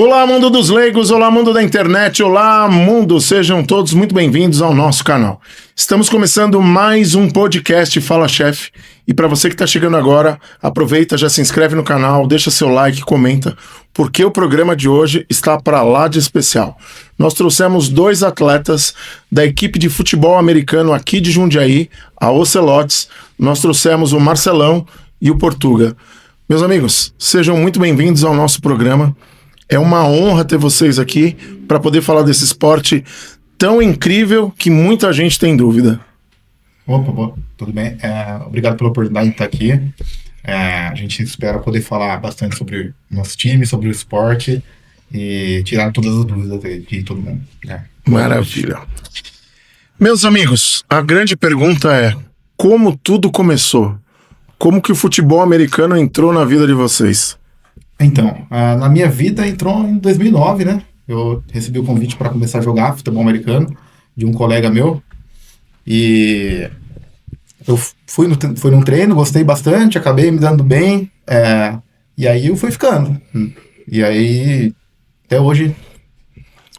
Olá, mundo dos leigos, olá, mundo da internet, olá, mundo, sejam todos muito bem-vindos ao nosso canal. Estamos começando mais um podcast Fala Chef, e para você que está chegando agora, aproveita, já se inscreve no canal, deixa seu like, comenta, porque o programa de hoje está para lá de especial. Nós trouxemos dois atletas da equipe de futebol americano aqui de Jundiaí, a Ocelotes. Nós trouxemos o Marcelão e o Portuga. Meus amigos, sejam muito bem-vindos ao nosso programa. É uma honra ter vocês aqui para poder falar desse esporte tão incrível que muita gente tem dúvida. Opa, tudo bem? Obrigado pela oportunidade de estar aqui. A gente espera poder falar bastante sobre o nosso time, sobre o esporte e tirar todas as dúvidas de todo mundo. Maravilha. Meus amigos, a grande pergunta é: como tudo começou? Como que o futebol americano entrou na vida de vocês? Então, na minha vida entrou em 2009, né? Eu recebi o convite para começar a jogar futebol americano de um colega meu. E eu fui num treino, gostei bastante, acabei me dando bem. E aí eu fui ficando. E aí, até hoje...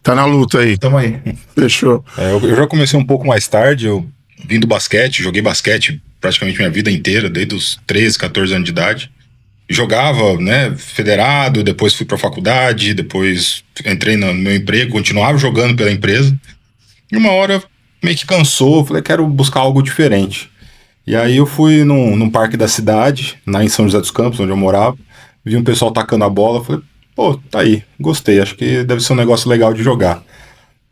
Tá na luta aí. Tamo aí. Fechou. Eu já comecei um pouco mais tarde, eu vim do basquete, joguei basquete praticamente minha vida inteira, desde os 13, 14 anos de idade. Jogava, né, federado, depois fui pra faculdade, depois entrei no meu emprego, continuava jogando pela empresa. E uma hora meio que cansou, falei, quero buscar algo diferente. E aí eu fui num parque da cidade, lá em São José dos Campos, onde eu morava, vi um pessoal tacando a bola, falei, pô, tá aí, gostei, acho que deve ser um negócio legal de jogar.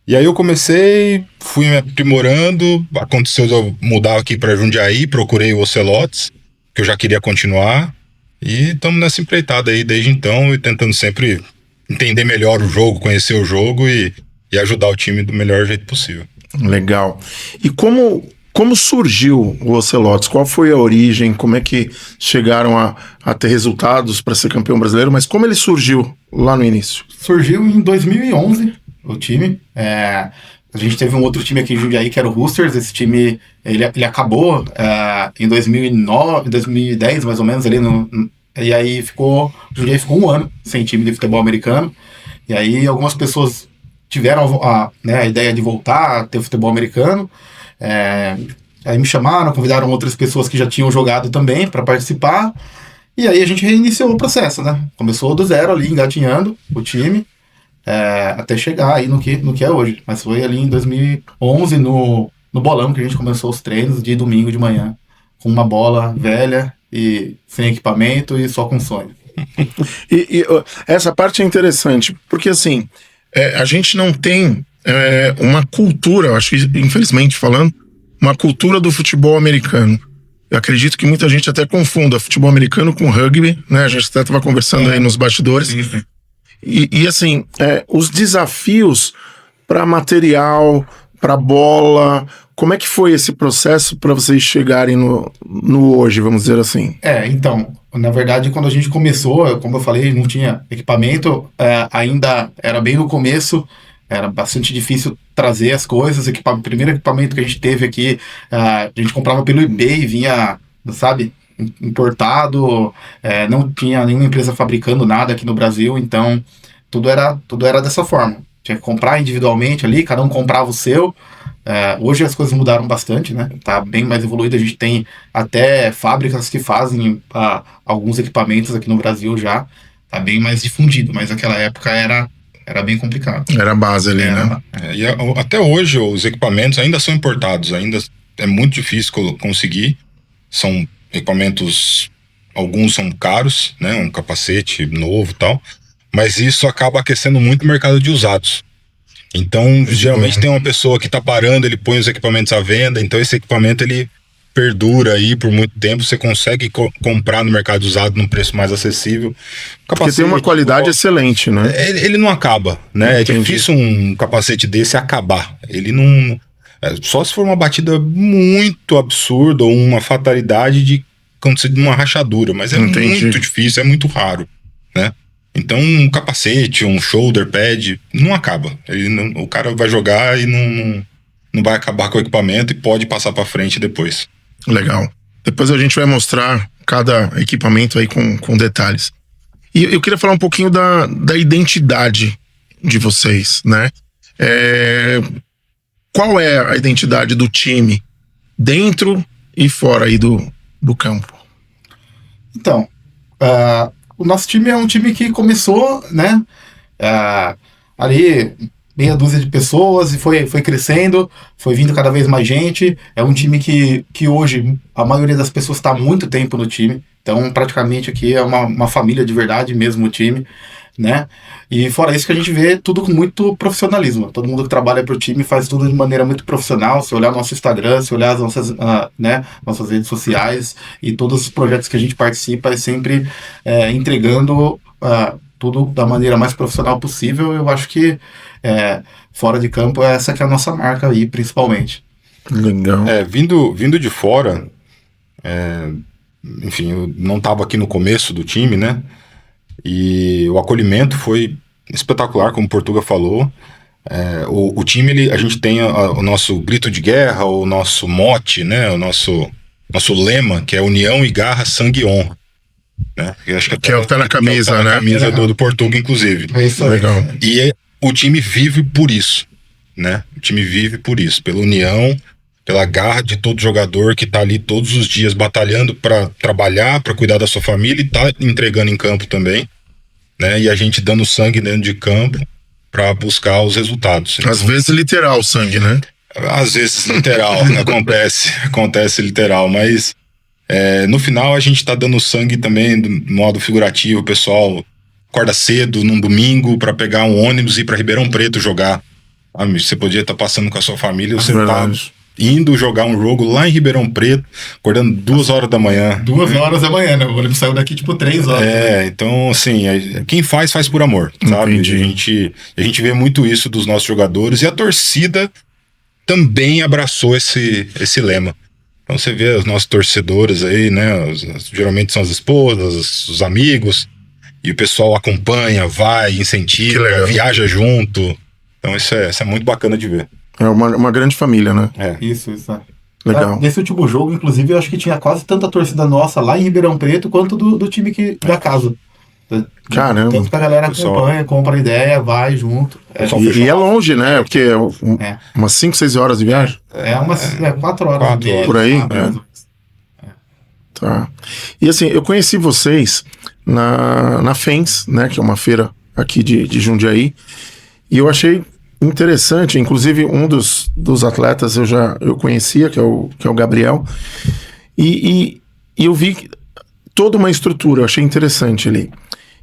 E aí eu comecei, fui me aprimorando, aconteceu de eu mudar aqui pra Jundiaí, procurei o Ocelotes, que eu já queria continuar. E estamos nessa empreitada aí desde então e tentando sempre entender melhor o jogo, conhecer o jogo e ajudar o time do melhor jeito possível. Legal. E como surgiu o Ocelotes? Qual foi a origem? Como é que chegaram a ter resultados para ser campeão brasileiro? Mas como ele surgiu lá no início? Surgiu em 2011 o time. A gente teve um outro time aqui em Jundiaí que era o Roosters. Esse time ele acabou em 2009, 2010 mais ou menos ali e aí Jundiaí ficou um ano sem time de futebol americano. E aí algumas pessoas tiveram a ideia de voltar a ter futebol americano. Aí me chamaram, convidaram outras pessoas que já tinham jogado também para participar. E aí a gente reiniciou o processo, né? Começou do zero ali, engatinhando o time. Até chegar aí no que é hoje. Mas foi ali em 2011, no bolão, que a gente começou os treinos de domingo de manhã, com uma bola velha e sem equipamento e só com sonho. E essa parte é interessante, porque assim, a gente não tem uma cultura, eu acho que, infelizmente falando, uma cultura do futebol americano. Eu acredito que muita gente até confunda futebol americano com rugby, né? A gente até estava conversando aí nos bastidores. Sim. E assim, os desafios para material, para bola, como é que foi esse processo para vocês chegarem no hoje, vamos dizer assim? Então, na verdade, quando a gente começou, como eu falei, não tinha equipamento, ainda era bem no começo, era bastante difícil trazer as coisas. O primeiro equipamento que a gente teve aqui, a gente comprava pelo eBay, vinha, sabe, importado, não tinha nenhuma empresa fabricando nada aqui no Brasil, então tudo era dessa forma. Tinha que comprar individualmente ali, cada um comprava o seu. Hoje as coisas mudaram bastante, né? Tá bem mais evoluído, a gente tem até fábricas que fazem alguns equipamentos aqui no Brasil já, tá bem mais difundido, mas naquela época era bem complicado. Era a base ali, né? E até hoje os equipamentos ainda são importados, ainda é muito difícil conseguir, são equipamentos, alguns são caros, né? Um capacete novo e tal, mas isso acaba aquecendo muito o mercado de usados. Então, geralmente tem uma pessoa que está parando, ele põe os equipamentos à venda, então esse equipamento ele perdura aí por muito tempo, você consegue comprar no mercado usado num preço mais acessível. Porque tem uma qualidade excelente, né? Ele não acaba, né? Entendi. É difícil um capacete desse acabar. Ele não... só se for uma batida muito absurda ou uma fatalidade de acontecer de uma rachadura, mas é muito difícil, é muito raro, né? Então um capacete, um shoulder pad não acaba. O cara vai jogar e não vai acabar com o equipamento e pode passar para frente depois. Legal. Depois a gente vai mostrar cada equipamento aí com detalhes. E eu queria falar um pouquinho da identidade de vocês, né? Qual é a identidade do time dentro e fora aí do campo? Então, o nosso time é um time que começou, né, ali meia dúzia de pessoas e foi crescendo, foi vindo cada vez mais gente. É um time que hoje a maioria das pessoas está há muito tempo no time, então praticamente aqui é uma família de verdade mesmo o time, né? E fora isso que a gente vê tudo com muito profissionalismo. Todo mundo que trabalha para o time faz tudo de maneira muito profissional. Se olhar nosso Instagram, se olhar as nossas redes sociais e todos os projetos que a gente participa, é sempre entregando tudo da maneira mais profissional possível. Eu acho que fora de campo essa que é a nossa marca aí, principalmente. Legal. Vindo de fora, enfim, eu não estava aqui no começo do time, né? E o acolhimento foi espetacular, como o Portuga falou. O time, a gente tem o nosso grito de guerra, o nosso mote, né? O nosso lema, que é união e garra, sangue e honra. Né? Acho que é o que tá na camisa, né? A camisa do Portuga, inclusive. É isso aí. Legal. E o time vive por isso, né? O time vive por isso, pela união, pela garra de todo jogador que tá ali todos os dias batalhando para trabalhar, para cuidar da sua família e tá entregando em campo também, né? E a gente dando sangue dentro de campo para buscar os resultados. Às vezes literal sangue, né? Às vezes literal, acontece literal, mas no final a gente tá dando sangue também do modo figurativo. O pessoal acorda cedo num domingo para pegar um ônibus e ir para Ribeirão Preto jogar. Você podia estar passando com a sua família, você tá indo jogar um jogo lá em Ribeirão Preto, acordando 2 horas da manhã. 2 horas da manhã, né? O ônibus saiu daqui tipo 3 horas. Então assim, quem faz por amor, sabe? A gente vê muito isso dos nossos jogadores, e a torcida também abraçou esse lema. Então você vê os nossos torcedores aí, né? Geralmente são as esposas, os amigos, e o pessoal acompanha, vai, incentiva, viaja junto. Então isso é muito bacana de ver. É uma grande família, né? Isso. Legal. Nesse último jogo, inclusive, eu acho que tinha quase tanta torcida nossa lá em Ribeirão Preto quanto do time da casa. Caramba. Tanto que a galera acompanha, compra ideia, vai junto. E é longe, né? Porque umas 5, 6 horas de viagem? Umas 4 horas. 4 horas. Por aí? Tá. E assim, eu conheci vocês na FENS, né? Que é uma feira aqui de Jundiaí. E eu achei interessante, inclusive um dos atletas eu conhecia, que é o Gabriel, e eu vi toda uma estrutura, eu achei interessante ali.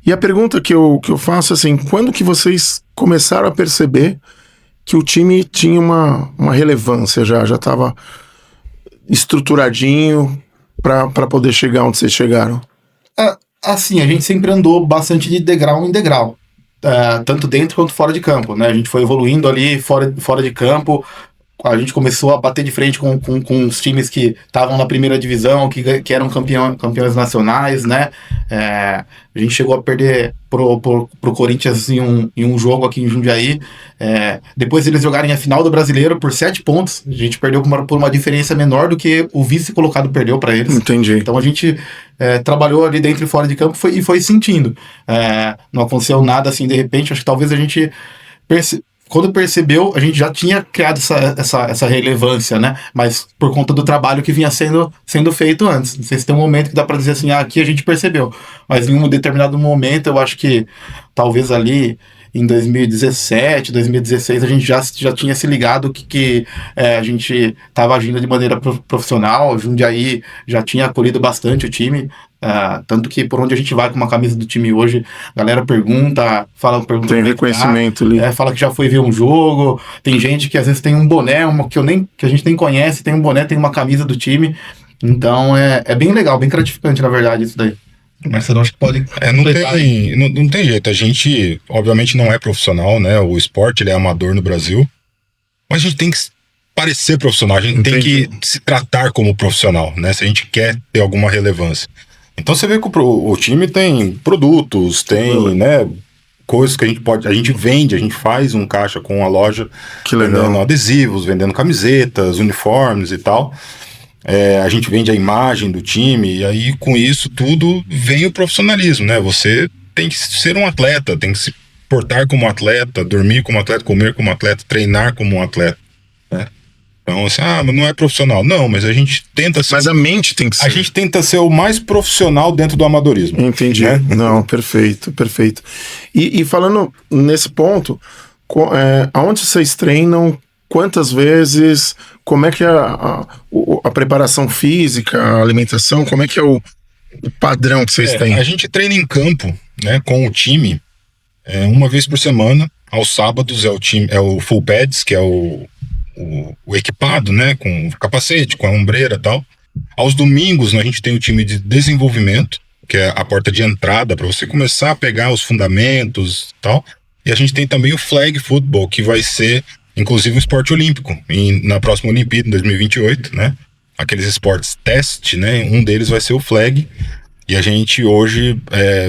E a pergunta que eu faço é assim, quando que vocês começaram a perceber que o time tinha uma relevância, já estava estruturadinho para poder chegar onde vocês chegaram? Assim, a gente sempre andou bastante de degrau em degrau. Tanto dentro quanto fora de campo, né? A gente foi evoluindo ali fora de campo. A gente começou a bater de frente com os times que estavam na primeira divisão, que eram campeões nacionais, né? A gente chegou a perder pro Corinthians em um jogo aqui em Jundiaí. Depois eles jogarem a final do Brasileiro por 7 pontos. A gente perdeu por uma diferença menor do que o vice colocado perdeu para eles. Entendi. Então a gente trabalhou ali dentro e fora de campo e foi sentindo. Não aconteceu nada assim de repente. Acho que talvez a gente quando percebeu, a gente já tinha criado essa relevância, né? Mas por conta do trabalho que vinha sendo feito antes. Não sei se tem um momento que dá para dizer assim, aqui a gente percebeu. Mas em um determinado momento, eu acho que talvez ali em 2017, 2016, a gente já tinha se ligado que a gente estava agindo de maneira profissional. Jundiaí já tinha acolhido bastante o time. Tanto que por onde a gente vai com uma camisa do time hoje, a galera pergunta tem reconhecimento ali. Fala que já foi ver um jogo. Tem gente que às vezes tem um boné, que a gente nem conhece, tem um boné, tem uma camisa do time. Então é bem legal, bem gratificante, na verdade, isso daí. Mas eu acho que pode. Não tem jeito. A gente, obviamente, não é profissional, né? O esporte ele é amador no Brasil. Mas a gente tem que parecer profissional, a gente tem que se tratar como profissional, né? Se a gente quer ter alguma relevância. Então você vê que o time tem produtos, tem, né, coisas que a gente vende, a gente faz um caixa com a loja, vendendo adesivos, vendendo camisetas, uniformes e tal. A gente vende a imagem do time, e aí com isso tudo vem o profissionalismo, né? Você tem que ser um atleta, tem que se portar como atleta, dormir como atleta, comer como atleta, treinar como um atleta, né? Então, assim, mas não é profissional. Não, mas a gente tenta ser... Mas a mente tem que ser. A gente tenta ser o mais profissional dentro do amadorismo. Entendi. Né? Não, perfeito. E falando nesse ponto, aonde vocês treinam, quantas vezes, como é que é a preparação física, a alimentação, como é que é o padrão que vocês têm? A gente treina em campo, né, com o time, uma vez por semana. Aos sábados é o full pads, que é o equipado, né, com capacete, com a ombreira e tal. Aos domingos a gente tem o time de desenvolvimento, que é a porta de entrada para você começar a pegar os fundamentos e tal. E a gente tem também o flag football, que vai ser inclusive um esporte olímpico na próxima Olimpíada, em 2028, né? Aqueles esportes teste, né? Um deles vai ser o flag. E a gente hoje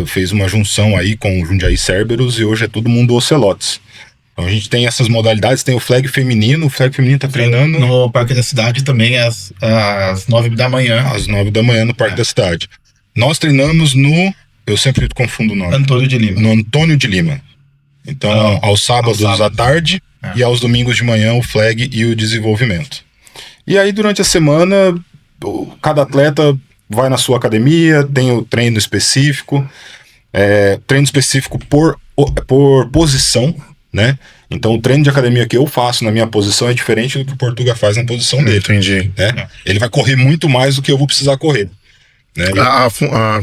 fez uma junção aí com o Jundiaí Cerberus e hoje é todo mundo Ocelotes. Então a gente tem essas modalidades, tem o flag feminino tá treinando... No Parque da Cidade também, às 9 da manhã. Às 9 da manhã no Parque da Cidade. Nós treinamos eu sempre confundo o nome. Antônio de Lima. No Antônio de Lima. Então, aos sábados à tarde e aos domingos de manhã o flag e o desenvolvimento. E aí durante a semana, cada atleta vai na sua academia, tem o treino específico, por posição, né? Então o treino de academia que eu faço na minha posição é diferente do que o Portuga faz na posição dele. Entendi. Né? Ele vai correr muito mais do que eu vou precisar correr. Né?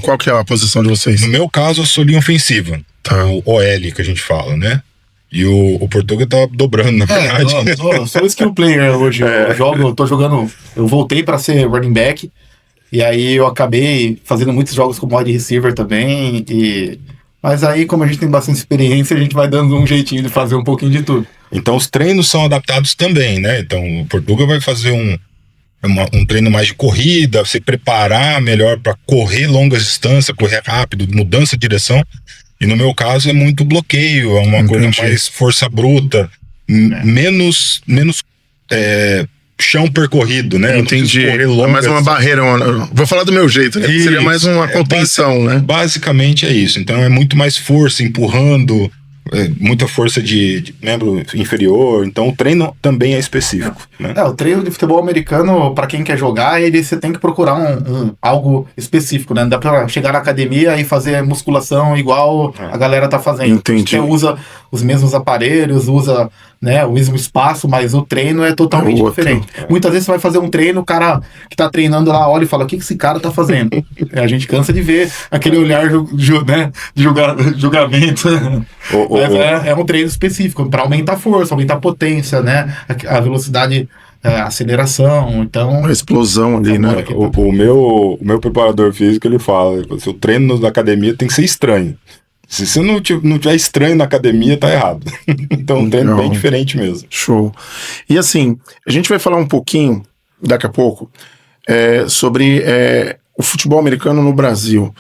Qual que é a posição de vocês? No meu caso, eu sou linha ofensiva. Tá. O OL, que a gente fala, né? E o Portuga tá dobrando, na verdade. Sou skill player hoje. Eu voltei para ser running back. E aí eu acabei fazendo muitos jogos como wide receiver também. Mas aí, como a gente tem bastante experiência, a gente vai dando um jeitinho de fazer um pouquinho de tudo. Então os treinos são adaptados também, né? Então o Portuga vai fazer um treino mais de corrida, se preparar melhor para correr longas distâncias, correr rápido, mudança de direção. E no meu caso é muito bloqueio, é uma coisa mais força bruta, menos chão percorrido, né? Entendi. Mais uma barreira, vou falar do meu jeito, né? Seria mais uma contenção, né? Basicamente é isso. Então é muito mais força, empurrando, muita força de membro inferior. Então o treino também é específico. Né? O treino de futebol americano, para quem quer jogar, você tem que procurar algo específico, né? Não dá pra chegar na academia e fazer musculação igual a galera tá fazendo. Entendi. Você usa os mesmos aparelhos, usa, né, o mesmo espaço, mas o treino é totalmente diferente. Muitas vezes você vai fazer um treino, o cara que tá treinando lá olha e fala, o que esse cara tá fazendo? A gente cansa de ver aquele olhar de julgamento. Mas é um treino específico para aumentar a força, aumentar a potência, né? A velocidade, a aceleração, então... Uma explosão ali, né? O meu preparador físico, ele fala, o treino na academia tem que ser estranho. Se você não tiver estranho na academia, tá errado. Então um treino bem diferente mesmo. Show. E assim, a gente vai falar um pouquinho, daqui a pouco, sobre o futebol americano no Brasil.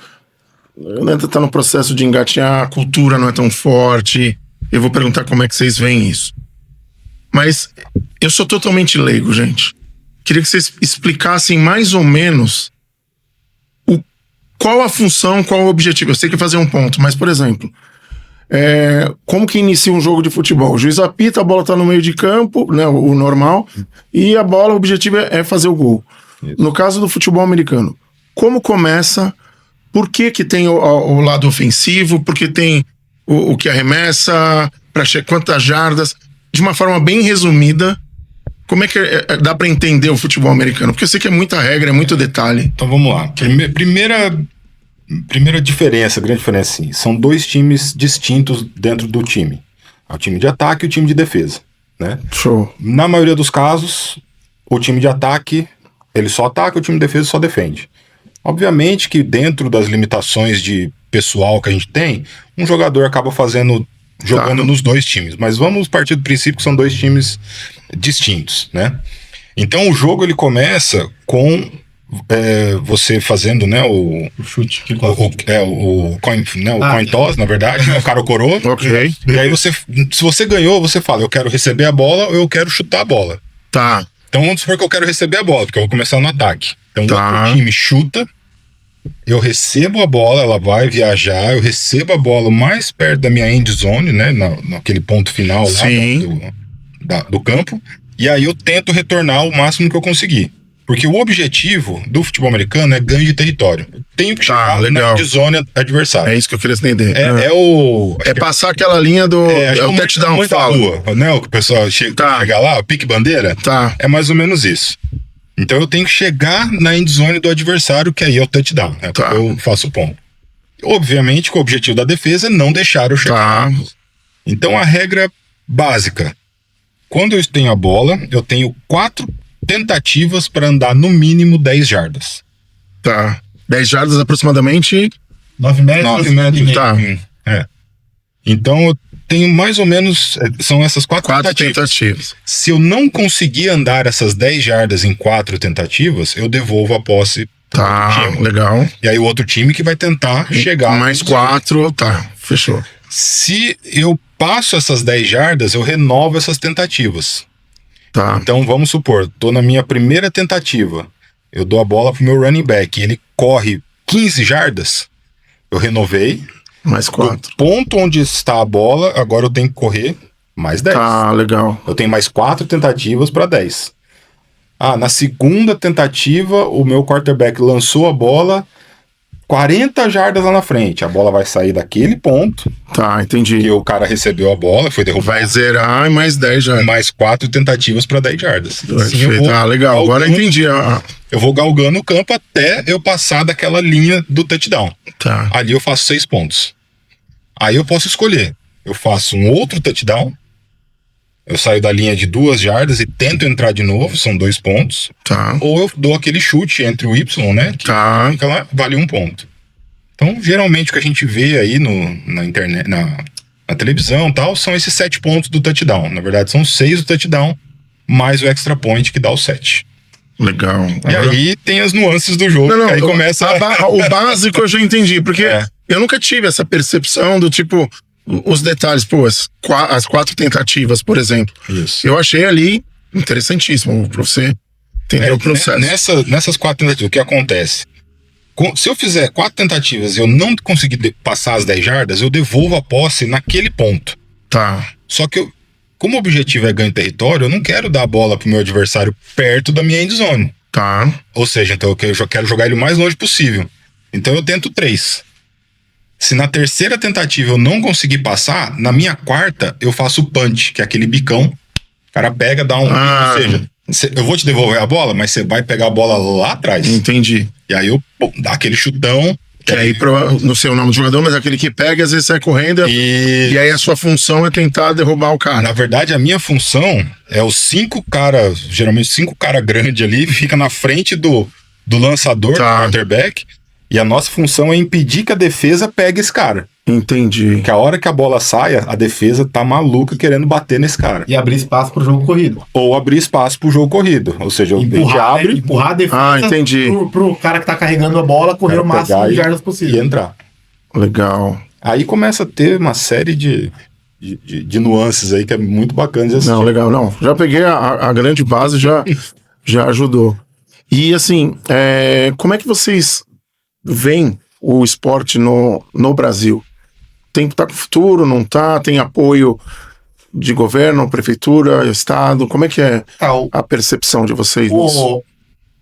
Ainda está no processo de engatinhar, a cultura não é tão forte. Eu vou perguntar como é que vocês veem isso. Mas eu sou totalmente leigo, gente. Queria que vocês explicassem mais ou menos qual a função, qual o objetivo. Eu sei que é fazer um ponto, mas, por exemplo, como que inicia um jogo de futebol? O juiz apita, a bola está no meio de campo, né, o normal, e a bola, o objetivo é fazer o gol. Isso. No caso do futebol americano, como começa? Por que tem o lado ofensivo? Por que tem o que arremessa? Para quantas jardas? De uma forma bem resumida, como é que dá para entender o futebol americano? Porque eu sei que é muita regra, é muito detalhe. Então vamos lá. Primeira diferença, grande diferença, sim. São dois times distintos dentro do time. O time de ataque e o time de defesa. Né? Show. Na maioria dos casos, o time de ataque, ele só ataca, o time de defesa só defende. Obviamente que dentro das limitações de pessoal que a gente tem, um jogador acaba jogando nos dois times. Mas vamos partir do princípio que são dois times distintos, né? Então o jogo ele começa com você fazendo, né, o chute, o coin toss, na verdade, o cara coroa. Ok. E aí se você ganhou, você fala, eu quero receber a bola ou eu quero chutar a bola. Tá. Então vamos supor que eu quero receber a bola, porque eu vou começar no ataque. Então o time chuta eu recebo a bola, ela vai viajar, eu recebo a bola mais perto da minha end zone, né, naquele ponto final lá do campo, e aí eu tento retornar o máximo que eu conseguir. Porque o objetivo do futebol americano é ganho de território. Eu tenho que chegar na end zone adversária. É isso que eu queria entender. É passar aquela linha do o touchdown que fala. Rua, né? O que o pessoal chega lá, o pique bandeira. Tá. É mais ou menos isso. Então eu tenho que chegar na end zone do adversário, que aí é o touchdown, né? Porque eu faço o ponto. Obviamente que o objetivo da defesa é não deixar eu chegar. Tá. Então a regra básica: quando eu tenho a bola, eu tenho 4 tentativas para andar no mínimo 10 jardas. Tá. 10 jardas aproximadamente 9 metros. 9 metros. Tá. Então eu tenho mais ou menos, são essas 4 tentativas. Se eu não conseguir andar essas 10 jardas em 4 tentativas, eu devolvo a posse. Tá, legal. E aí o outro time que vai tentar chegar. Mais 4, tá, fechou. Se eu passo essas 10 jardas, eu renovo essas tentativas. Tá. Então vamos supor, tô na minha primeira tentativa, eu dou a bola pro meu running back, ele corre 15 jardas, eu renovei. Mais 4. Do ponto onde está a bola, agora eu tenho que correr mais 10. Tá, legal. Eu tenho mais 4 tentativas para 10. Na segunda tentativa, o meu quarterback lançou a bola 40 jardas lá na frente. A bola vai sair daquele ponto. Tá, entendi. Que o cara recebeu a bola, foi derrubado. Vai zerar e mais 10 jardas. Mais 4 tentativas para 10 jardas. Assim, legal. Agora entendi. Eu vou galgando o campo até eu passar daquela linha do touchdown. Tá. Ali eu faço 6 pontos. Aí eu posso escolher. Eu faço um outro touchdown. Eu saio da linha de 2 jardas e tento entrar de novo, são 2 pontos. Tá. Ou eu dou aquele chute entre o Y, né? Que fica lá, vale 1 ponto. Então, geralmente, o que a gente vê aí na internet, na televisão e tal, são esses 7 pontos do touchdown. Na verdade, são 6 do touchdown, mais o extra point que dá o 7. Legal. E aí tem as nuances do jogo. Aí começa o básico eu já entendi, porque eu nunca tive essa percepção do tipo, os detalhes, as 4 tentativas, por exemplo. Isso. Eu achei ali interessantíssimo pra você entender o processo. Nessas 4 tentativas, o que acontece? Se eu fizer 4 tentativas e eu não conseguir passar as 10 jardas, eu devolvo a posse naquele ponto. Tá. Só que como o objetivo é ganho de território, eu não quero dar a bola pro meu adversário perto da minha end zone. Tá. Ou seja, então eu quero jogar ele o mais longe possível. Então eu tento 3. Se na terceira tentativa eu não conseguir passar, na minha quarta eu faço o punch, que é aquele bicão. O cara pega, dá um... Ou seja, eu vou te devolver a bola, mas você vai pegar a bola lá atrás. Entendi. E aí eu dá aquele chutão. Que aí, não sei o nome do jogador, mas é aquele que pega e às vezes sai correndo. E aí a sua função é tentar derrubar o cara. Na verdade, a minha função é os 5 caras, geralmente 5 caras grandes ali, fica na frente do lançador, do quarterback. E a nossa função é impedir que a defesa pegue esse cara. Entendi. Que a hora que a bola saia, a defesa tá maluca querendo bater nesse cara. E abrir espaço pro jogo corrido. Ou abrir espaço pro jogo corrido. Ou seja, empurrar a defesa entendi. Pro cara que tá carregando a bola correr o máximo de jardas possível. E entrar. Legal. Aí começa a ter uma série de nuances aí que é muito bacana de assistir. Não, legal. Não, já peguei a grande base, já ajudou. E assim, como é que vocês veem o esporte no Brasil? Tem que estar com futuro, não tá? Tem apoio de governo, prefeitura, estado? Como é que é a percepção de vocês nisso?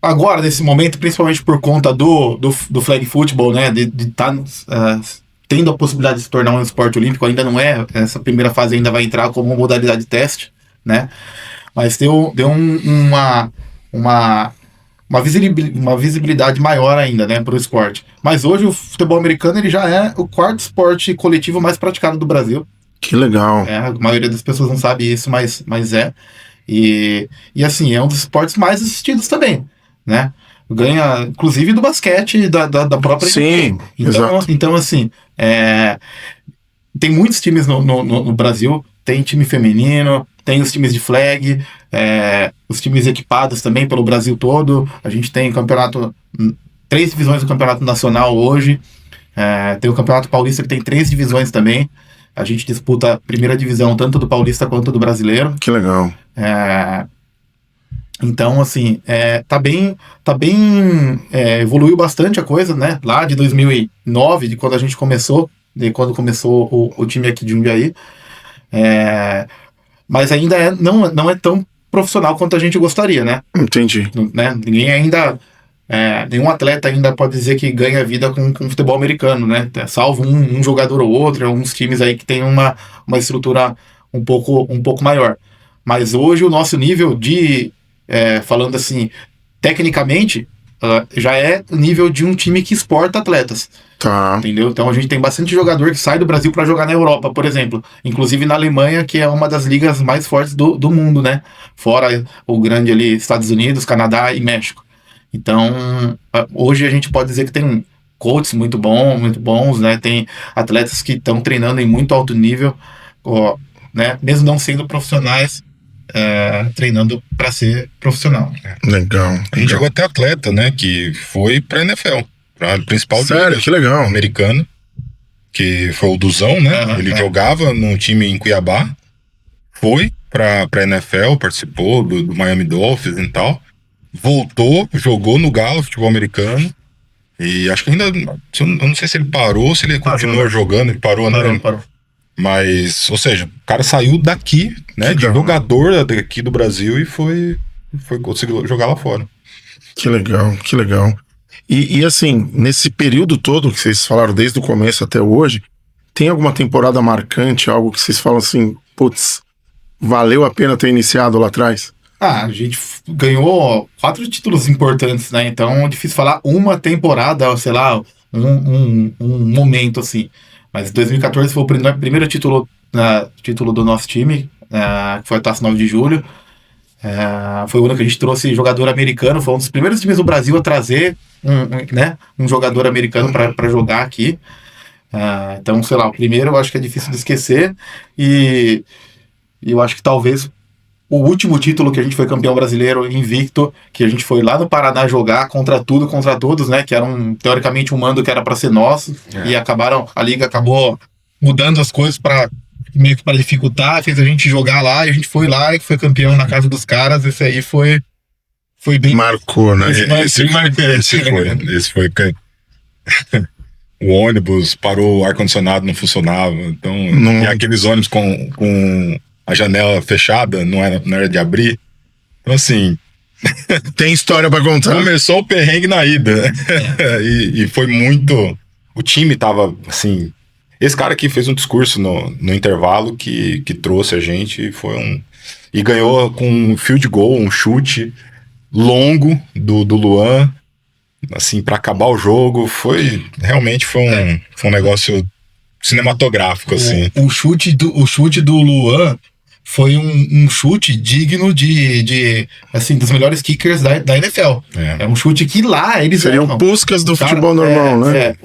Agora, nesse momento, principalmente por conta do flag football, né? De estar tendo a possibilidade de se tornar um esporte olímpico, ainda não é. Essa primeira fase ainda vai entrar como modalidade de teste, né? Mas deu uma visibilidade maior ainda, né, para o esporte. Mas hoje o futebol americano ele já é o 4º esporte coletivo mais praticado do Brasil. Que legal. A maioria das pessoas não sabe isso, mas é. E assim, é um dos esportes mais assistidos também, né? Ganha, inclusive, do basquete da própria... Sim, então assim, tem muitos times no Brasil, tem time feminino, tem os times de flag, os times equipados também pelo Brasil todo. A gente tem 3 divisões do campeonato nacional hoje. Tem o campeonato paulista que tem 3 divisões também. A gente disputa a primeira divisão tanto do paulista quanto do brasileiro. Que legal. Então, assim, evoluiu bastante a coisa, né? Lá de 2009, de quando a gente começou, de quando começou o time aqui de Jundiaí. Mas ainda não é tão profissional quanto a gente gostaria, né? Entendi. Né? Ninguém ainda... nenhum atleta ainda pode dizer que ganha vida com futebol americano, né? Salvo um jogador ou outro, alguns times aí que tem uma estrutura um pouco maior. Mas hoje o nosso nível falando assim, tecnicamente, já é o nível de um time que exporta atletas. Tá. Entendeu? Então a gente tem bastante jogador que sai do Brasil para jogar na Europa, por exemplo. Inclusive na Alemanha, que é uma das ligas mais fortes do mundo, né? Fora o grande ali, Estados Unidos, Canadá e México. Então, hoje a gente pode dizer que tem coaches muito bons, né? Tem atletas que estão treinando em muito alto nível, né? Mesmo não sendo profissionais, treinando para ser profissional. Legal. A gente jogou até atleta, né? Que foi pra NFL, pra principal Sério, que legal. americano, que foi o Duzão, né? Ele jogava num time em Cuiabá, foi pra NFL, participou do Miami Dolphins e tal. Voltou, jogou no Galo, futebol americano. E acho que ainda. Eu não sei se ele parou ou se ele continuou jogando. Ele parou, né? Parou. Mas, ou seja, o cara saiu daqui, né? De jogador daqui do Brasil e conseguiu jogar lá fora. Que legal, que legal. E assim, nesse período todo que vocês falaram, desde o começo até hoje, tem alguma temporada marcante, algo que vocês falam assim, putz, valeu a pena ter iniciado lá atrás? A gente ganhou 4 títulos importantes, né? Então é difícil falar uma temporada, sei lá, um momento assim. Mas 2014 foi o primeiro título do nosso time, que foi a Taça 9 de Julho. Foi o ano que a gente trouxe jogador americano, foi um dos primeiros times do Brasil a trazer um jogador americano para jogar aqui. Então, sei lá, o primeiro eu acho que é difícil de esquecer. E eu acho que talvez o último título que a gente foi campeão brasileiro invicto, que a gente foi lá no Paraná jogar contra tudo, contra todos, né? Que era teoricamente um mando que era para ser nosso. E a liga acabou mudando as coisas meio que para dificultar, fez a gente jogar lá, e a gente foi lá e foi campeão na casa dos caras. Esse aí foi bem... Marcou, né? Esse foi o ônibus parou, o ar-condicionado não funcionava. Então, e aqueles ônibus com a janela fechada, não era de abrir. Então, assim... Tem história pra contar. Começou o perrengue na ida. E foi muito... O time tava, assim... Esse cara aqui fez um discurso no intervalo que trouxe a gente e ganhou com um field goal, um chute longo do Luan, assim, pra acabar o jogo. Realmente foi um negócio cinematográfico, assim. O chute do Luan foi um chute digno de assim, dos melhores kickers da NFL. É um chute que lá eles seriam Puskas do futebol normal, né?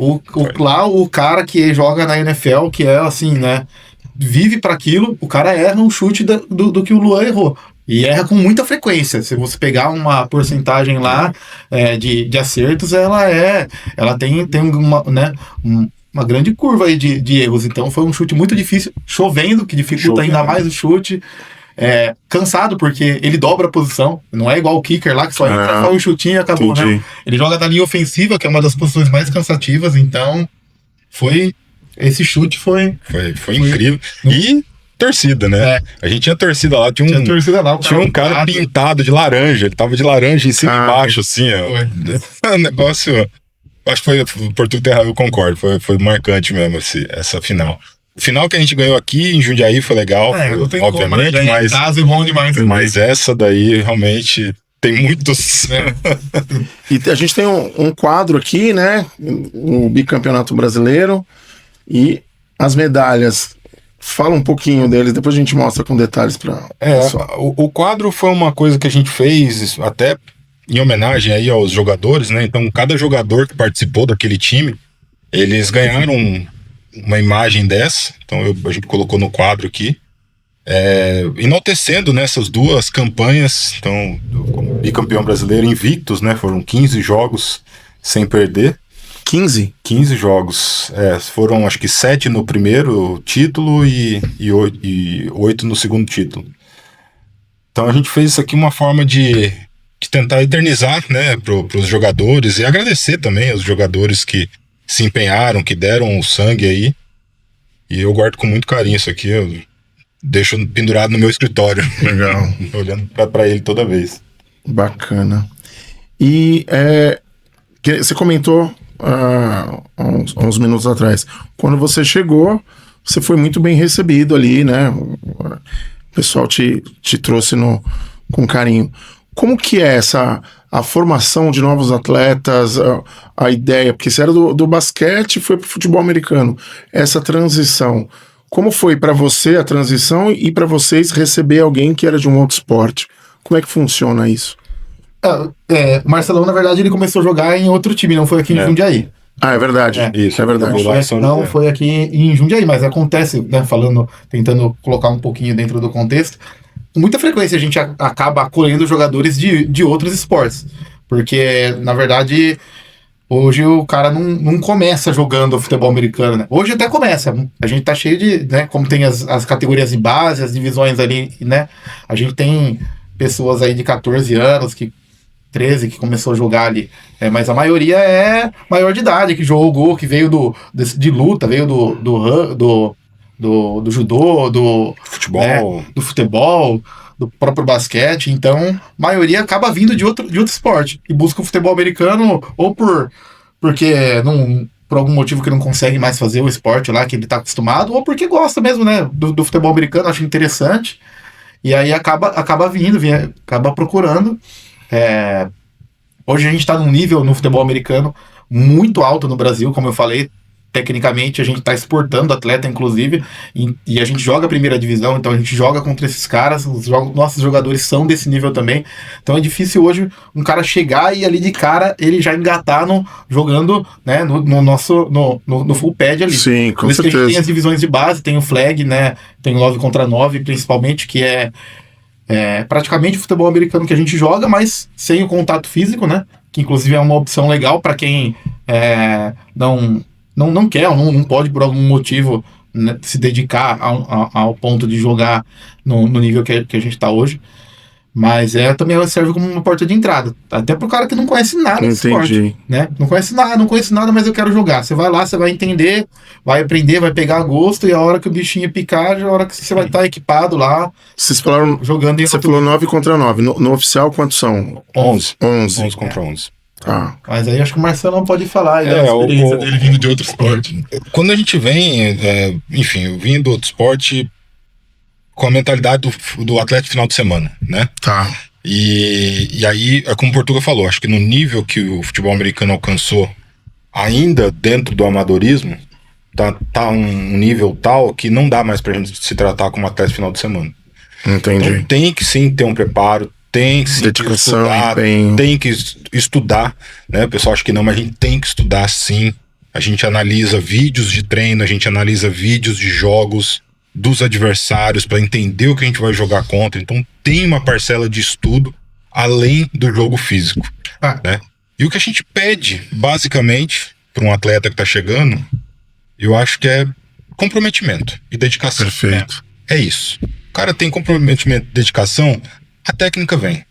Lá o cara que joga na NFL, que é assim, né? Vive para aquilo, o cara erra um chute do que o Luan errou. E erra com muita frequência. Se você pegar uma porcentagem lá de acertos, ela tem uma, né, uma grande curva aí de erros. Então foi um chute muito difícil, chovendo, que dificulta ainda mais o chute. Cansado, porque ele dobra a posição. Não é igual o kicker lá, que só entra, faz um chutinho e acabou, né? Ele joga da linha ofensiva, que é uma das posições mais cansativas. Então esse chute foi incrível. E torcida, né? A gente tinha torcida lá, tinha um cara pintado de laranja, ele tava de laranja em cima e embaixo, assim, ó. O negócio... Acho que foi por tudo errado, eu concordo. Foi marcante mesmo essa final. O final que a gente ganhou aqui em Jundiaí foi legal, obviamente, mas casa é bom demais. Mas essa daí realmente tem muitos. E a gente tem um quadro aqui, né? O bicampeonato brasileiro e as medalhas. Fala um pouquinho deles, depois a gente mostra com detalhes para o quadro foi uma coisa que a gente fez até em homenagem aí aos jogadores, né? Então, cada jogador que participou daquele time, eles ganharam uma imagem dessa. Então, a gente colocou no quadro aqui, enaltecendo nessas duas campanhas. Então, como bicampeão brasileiro invictos, né? Foram 15 jogos sem perder. 15 jogos. Foram, acho que 7 no primeiro título e 8 no segundo título. Então, a gente fez isso aqui uma forma de de tentar eternizar, né, para os jogadores, e agradecer também aos jogadores que se empenharam, que deram o sangue aí. E eu guardo com muito carinho isso aqui, eu deixo pendurado no meu escritório. Legal. Olhando para ele toda vez. Bacana. E você comentou uns minutos atrás, quando você chegou, você foi muito bem recebido ali, né? O pessoal te trouxe com carinho. Como que é a formação de novos atletas, a ideia? Porque você era do basquete e foi pro futebol americano. Essa transição, como foi para você a transição e para vocês receber alguém que era de um outro esporte? Como é que funciona isso? O Marcelão, na verdade, ele começou a jogar em outro time, não foi aqui em Jundiaí. Ah, é verdade. Isso, é verdade. Não foi aqui em Jundiaí, mas acontece, né, tentando colocar um pouquinho dentro do contexto, com muita frequência a gente acaba acolhendo jogadores de outros esportes, porque, na verdade, hoje o cara não começa jogando futebol americano, né? Hoje até começa, a gente tá cheio de, né, como tem as categorias de base, as divisões ali, né, a gente tem pessoas aí de 14 anos, 13 que começou a jogar ali, mas a maioria é maior de idade, que jogou, que veio de luta, veio do judô, do futebol, do futebol, do próprio basquete. Então, a maioria acaba vindo de outro esporte e busca o futebol americano ou porque por algum motivo que não consegue mais fazer o esporte lá que ele está acostumado, ou porque gosta mesmo, né, do futebol americano, acha interessante, e aí acaba vindo, acaba procurando. Hoje a gente está num nível no futebol americano muito alto no Brasil, como eu falei. Tecnicamente a gente está exportando atleta, inclusive, e a gente joga a primeira divisão, então a gente joga contra esses caras, nossos jogadores são desse nível também, então é difícil hoje um cara chegar e ali de cara ele já engatar jogando, né, no full pad ali. Sim, com Por isso certeza. que a gente tem as divisões de base, tem o flag, né, tem o 9 contra 9 principalmente, que é praticamente o futebol americano que a gente joga, mas sem o contato físico, né, que inclusive é uma opção legal para quem não quer ou não pode por algum motivo, né, se dedicar ao ponto de jogar no nível que a gente está hoje. Mas também serve como uma porta de entrada. Até pro cara que não conhece nada desse esporte, né? Não conhece nada, mas eu quero jogar. Você vai lá, você vai entender, vai aprender, vai pegar gosto, e a hora que o bichinho picar, a hora que você vai estar equipado lá. Vocês falaram, jogando em você falou 9 contra 9. No oficial, quantos são? 11 11 contra 11. Ah. Mas aí acho que o Marcelo não pode falar a experiência dele vindo de outro esporte. Quando a gente vem, enfim, eu vim do outro esporte com a mentalidade do atleta final de semana, né? Tá. E aí, como o Portuga falou, acho que no nível que o futebol americano alcançou, ainda dentro do amadorismo, tá um nível tal que não dá mais pra gente se tratar como atleta final de semana. Entendi. Então tem que sim ter um preparo, tem que sim dedicação, estudar, empenho. tem que estudar, né? O pessoal acha que não, mas a gente tem que estudar sim. A gente analisa vídeos de treino, a gente analisa vídeos de jogos dos adversários para entender o que a gente vai jogar contra. Então tem uma parcela de estudo além do jogo físico, né? E o que a gente pede basicamente para um atleta que está chegando, eu acho que é comprometimento e dedicação. Perfeito. É isso. O cara tem comprometimento e dedicação, a técnica vem.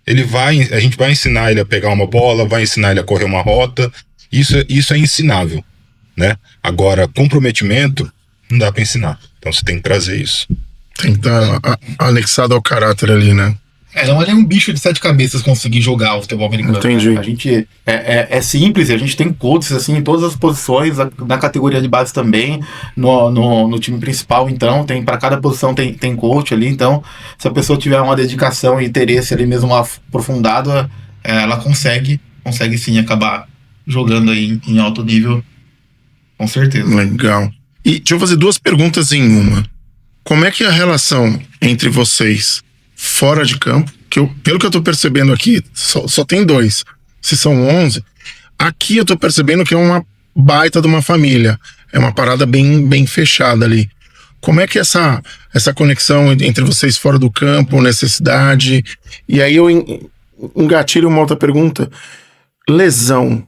A gente vai ensinar ele a pegar uma bola, vai ensinar ele a correr uma rota. Isso é ensinável, né? Agora, comprometimento não dá para ensinar. Então você tem que trazer isso. Tem que estar anexado ao caráter ali, né? Não é um bicho de 7 cabeças conseguir jogar o futebol americano. Entendi. A gente é simples, a gente tem coaches assim, em todas as posições, na categoria de base também, no time principal, então, para cada posição tem coach ali, então, se a pessoa tiver uma dedicação e interesse ali mesmo aprofundado, ela consegue sim acabar jogando aí em alto nível, com certeza. Legal. E deixa eu fazer 2 perguntas em uma. Como é que é a relação entre vocês fora de campo? Pelo que eu tô percebendo aqui, só tem 2. Se são 11, aqui eu tô percebendo que é uma baita de uma família. É uma parada bem fechada ali. Como é que é essa conexão entre vocês fora do campo, necessidade? E aí eu engatilho uma outra pergunta. Lesão.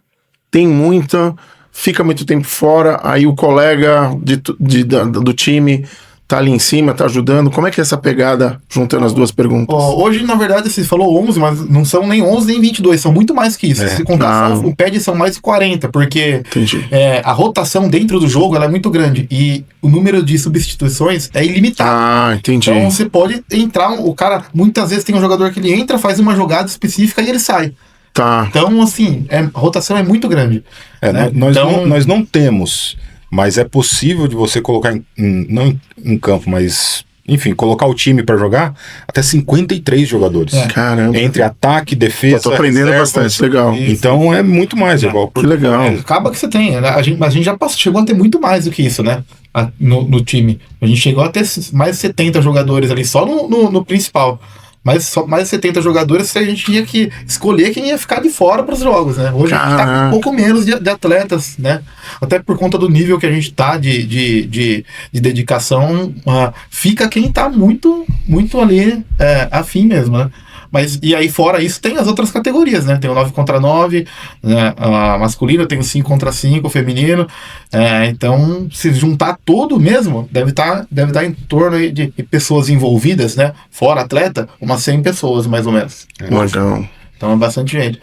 Tem muita... Fica muito tempo fora, aí o colega do time tá ali em cima, tá ajudando? Como é que é essa pegada, juntando as duas perguntas? Hoje, na verdade, você falou 11, mas não são nem 11 nem 22, são muito mais que isso. Se contar só o pad, são mais de 40, porque a rotação dentro do jogo ela é muito grande e o número de substituições é ilimitado. Entendi. Então você pode entrar, o cara, muitas vezes tem um jogador que ele entra, faz uma jogada específica e ele sai. Tá. Então, assim, a rotação é muito grande. Né? Nós não temos, mas é possível de você colocar, não em campo, mas, enfim, colocar o time pra jogar até 53 jogadores. Caramba. Entre ataque, defesa, tô aprendendo bastante, legal. Então é muito mais igual. Que legal. Acaba que você tem, né? Mas a gente já chegou a ter muito mais do que isso, né? No time. A gente chegou a ter mais de 70 jogadores ali, só no principal. Mais de 70 jogadores, a gente tinha que escolher quem ia ficar de fora para os jogos, né? Hoje a gente tá com um pouco menos de atletas, né? Até por conta do nível que a gente tá de dedicação, fica quem tá muito, muito ali afim mesmo, né? Mas, e aí fora isso tem as outras categorias, né? Tem o 9 contra 9, né? Masculino, tem o 5 contra 5, feminino. Então, se juntar tudo mesmo, deve estar em torno aí de pessoas envolvidas, né? Fora atleta, umas 100 pessoas, mais ou menos. Legal. Então é bastante gente.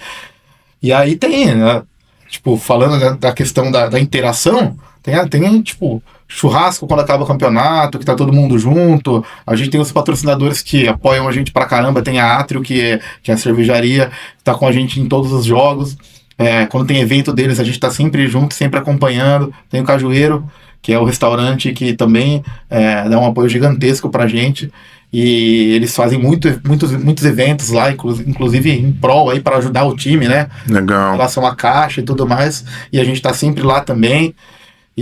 E aí tem, né? Tipo, falando da questão da interação, tem tipo, churrasco quando acaba o campeonato, que tá todo mundo junto. A gente tem os patrocinadores que apoiam a gente pra caramba. Tem a Atrio, que é a cervejaria, que tá com a gente em todos os jogos. Quando tem evento deles, a gente tá sempre junto, sempre acompanhando. Tem o Cajueiro, que é o restaurante que também dá um apoio gigantesco pra gente. E eles fazem muitos eventos lá, inclusive em prol aí para ajudar o time, né? Legal. Em relação à caixa e tudo mais. E a gente tá sempre lá também.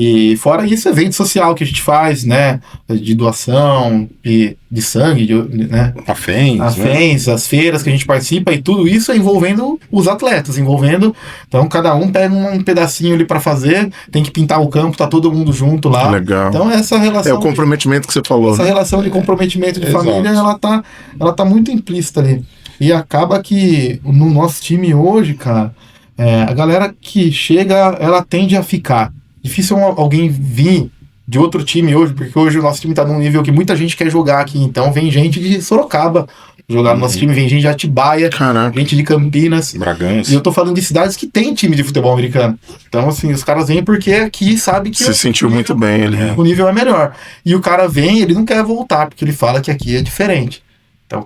E fora isso, evento social que a gente faz, né? De doação, de sangue, né? A FENS, as feiras que a gente participa, e tudo isso é envolvendo os atletas, então cada um pega um pedacinho ali para fazer, tem que pintar o campo, tá todo mundo junto lá. Legal. Então essa relação... É o comprometimento que você falou. Essa relação de comprometimento de família, ela tá muito implícita ali. E acaba que no nosso time hoje, cara, a galera que chega, ela tende a ficar. Difícil alguém vir de outro time hoje, porque hoje o nosso time tá num nível que muita gente quer jogar aqui. Então vem gente de Sorocaba jogar no nosso time, vem gente de Atibaia, gente de Campinas, Bragança. E eu tô falando de cidades que tem time de futebol americano. Então, assim, os caras vêm porque aqui sabe que se sentiu muito bem ali. O nível é melhor. E o cara vem, ele não quer voltar, porque ele fala que aqui é diferente. Então,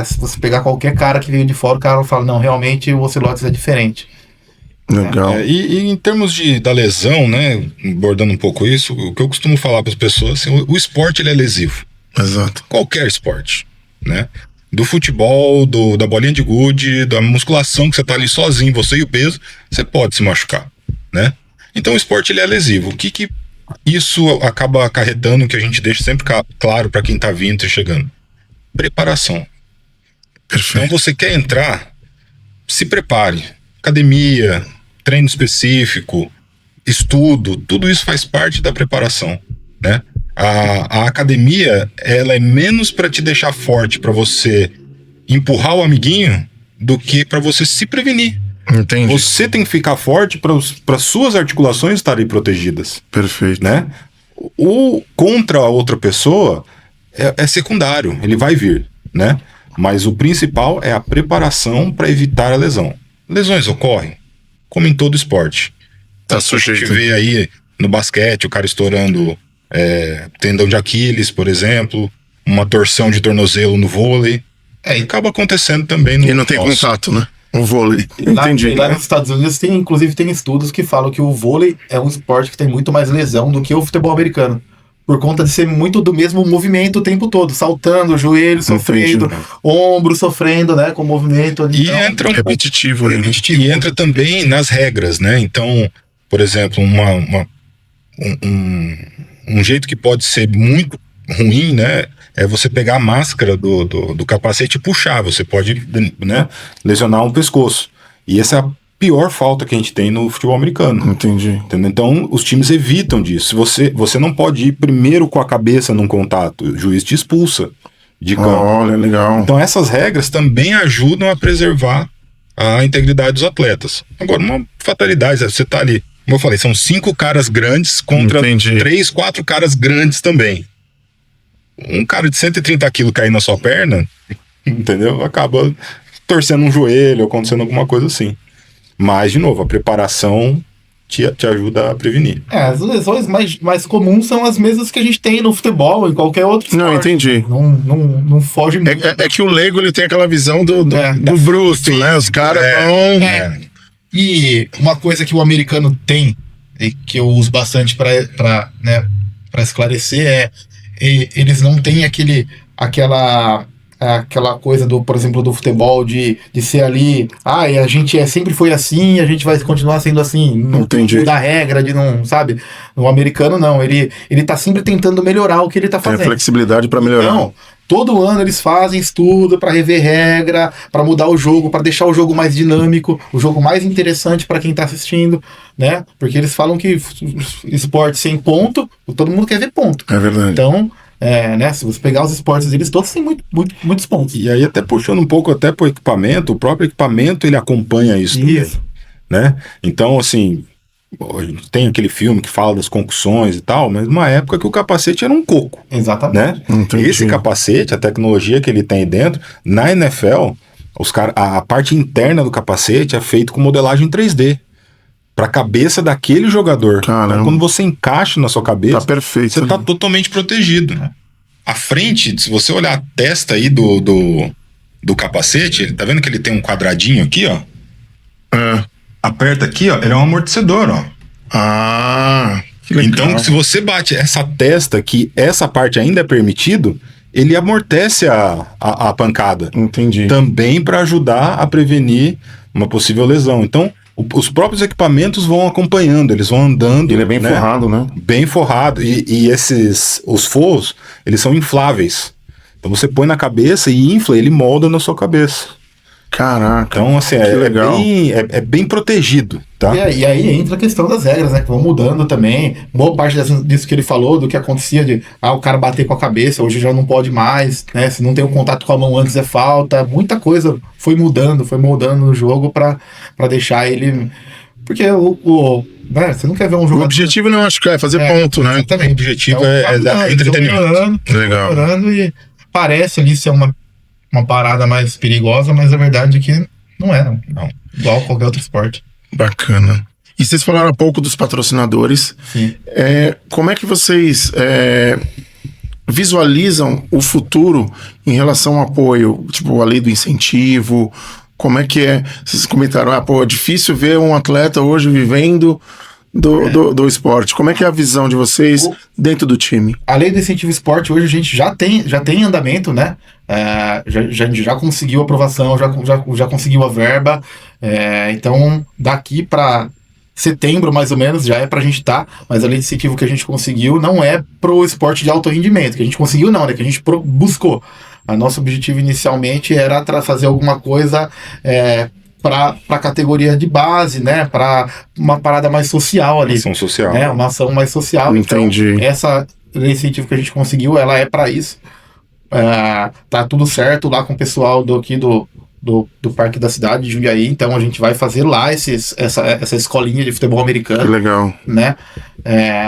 se você pegar qualquer cara que veio de fora, o cara fala, não, realmente o Ocelotes é diferente. Legal. E em termos da lesão, né, abordando um pouco isso, o que eu costumo falar para as pessoas, assim, o esporte ele é lesivo. Exato. Qualquer esporte, né? Do futebol, da bolinha de gude, da musculação, que você tá ali sozinho, você e o peso, você pode se machucar, né? Então o esporte ele é lesivo. O que isso acaba acarretando, que a gente deixa sempre claro para quem tá vindo e chegando? Preparação. Perfeito. Então você quer entrar, se prepare. Academia, treino específico, estudo, tudo isso faz parte da preparação, né? A academia, ela é menos para te deixar forte, para você empurrar o amiguinho, do que para você se prevenir. Entendi. Você tem que ficar forte para suas articulações estarem protegidas. Perfeito. Né? O contra a outra pessoa é secundário, ele vai vir, né? Mas o principal é a preparação para evitar a lesão. Lesões ocorrem, como em todo esporte. Tá A sujeito. gente vê aí no basquete o cara estourando tendão de Aquiles, por exemplo, uma torção de tornozelo no vôlei. Acaba acontecendo também no E não tem contato, né? O vôlei. Entendi. E lá nos Estados Unidos inclusive tem estudos que falam que o vôlei é um esporte que tem muito mais lesão do que o futebol americano. Por conta de ser muito do mesmo movimento o tempo todo, saltando, joelho sofrendo, ombro sofrendo, né, com o movimento ali. E entra repetitivo, né? E entra também nas regras, né? Então, por exemplo, um jeito que pode ser muito ruim, né, é você pegar a máscara do capacete e puxar. Você pode, né, lesionar um pescoço. E essa é a pior falta que a gente tem no futebol americano. Entendi. Entendeu? Então, os times evitam disso. Você não pode ir primeiro com a cabeça num contato. O juiz te expulsa de campo. Olha, legal. Então, essas regras também ajudam a preservar a integridade dos atletas. Agora, uma fatalidade, você tá ali, como eu falei, são 5 caras grandes contra 3, 4 caras grandes também. Um cara de 130 quilos cair na sua perna, entendeu? Acaba torcendo um joelho ou acontecendo alguma coisa assim. Mas, de novo, a preparação te ajuda a prevenir. As lesões mais comuns são as mesmas que a gente tem no futebol, em qualquer outro esporte. Não, entendi. Não foge muito. É que o leigo ele tem aquela visão do bruto, né? Os caras vão... E uma coisa que o americano tem, e que eu uso bastante para esclarecer, eles não têm aquela coisa por exemplo, do futebol de ser ali, e a gente sempre foi assim, a gente vai continuar sendo assim, não da regra de não, sabe? No americano não, ele tá sempre tentando melhorar o que ele tá fazendo. Tem flexibilidade para melhorar. Então, todo ano eles fazem estudo para rever regra, para mudar o jogo, para deixar o jogo mais dinâmico, o jogo mais interessante para quem tá assistindo, né? Porque eles falam que esporte sem ponto, todo mundo quer ver ponto. É verdade. Então, se você pegar os esportes deles, todos têm muitos pontos. E aí, até puxando um pouco até pro equipamento, o próprio equipamento ele acompanha isso. Isso. Também, né? Então, assim, tem aquele filme que fala das concussões e tal, mas numa época que o capacete era um coco. Exatamente. Né? Esse capacete, a tecnologia que ele tem aí dentro, na NFL, a parte interna do capacete é feita com modelagem 3D. Para a cabeça daquele jogador. Então, quando você encaixa na sua cabeça, tá perfeito, você tá totalmente protegido. A frente, se você olhar a testa aí do capacete, tá vendo que ele tem um quadradinho aqui, ó? Aperta aqui, ó, ele é um amortecedor, ó. Que legal. Então, se você bate essa testa aqui, essa parte ainda é permitido, ele amortece a pancada. Entendi. Também para ajudar a prevenir uma possível lesão. Então, os próprios equipamentos vão acompanhando, eles vão andando. Ele é bem forrado, né? Bem forrado. E os forros, eles são infláveis. Então você põe na cabeça e infla, ele molda na sua cabeça. Caraca. Então, assim, é bem protegido, tá? E aí entra a questão das regras, né? Que vão mudando também. Boa parte disso que ele falou, do que acontecia de o cara bater com a cabeça, hoje já não pode mais, né? Se não tem um contato com a mão antes é falta. Muita coisa foi mudando no jogo pra deixar ele. Porque você não quer ver um jogo. O objetivo não acho que é fazer ponto, né? Exatamente. O objetivo é entretenimento. Melhorando, e parece ali ser uma parada mais perigosa, mas a verdade é que não é, não. Igual qualquer outro esporte. Bacana. E vocês falaram há pouco dos patrocinadores. Sim. Como é que vocês visualizam o futuro em relação ao apoio? Tipo, a lei do incentivo, como é que é? Vocês comentaram, é difícil ver um atleta hoje vivendo do esporte. Como é que é a visão de vocês dentro do time? A lei do incentivo esporte hoje a gente já tem andamento, né? Já conseguiu aprovação, já conseguiu a verba. Então, daqui para setembro, mais ou menos, já é pra gente mas a lei de incentivo que a gente conseguiu não é pro esporte de alto rendimento, que a gente conseguiu não, né? Que a gente buscou. O nosso objetivo inicialmente era fazer alguma coisa para a categoria de base, né? Para uma parada mais social ali. Ação social. Né? Uma ação mais social. Entendi. Então, essa lei de incentivo que a gente conseguiu, ela é para isso. Tá tudo certo lá com o pessoal aqui do Parque da Cidade de Jundiaí, então a gente vai fazer lá essa escolinha de futebol americano. Que legal. Né?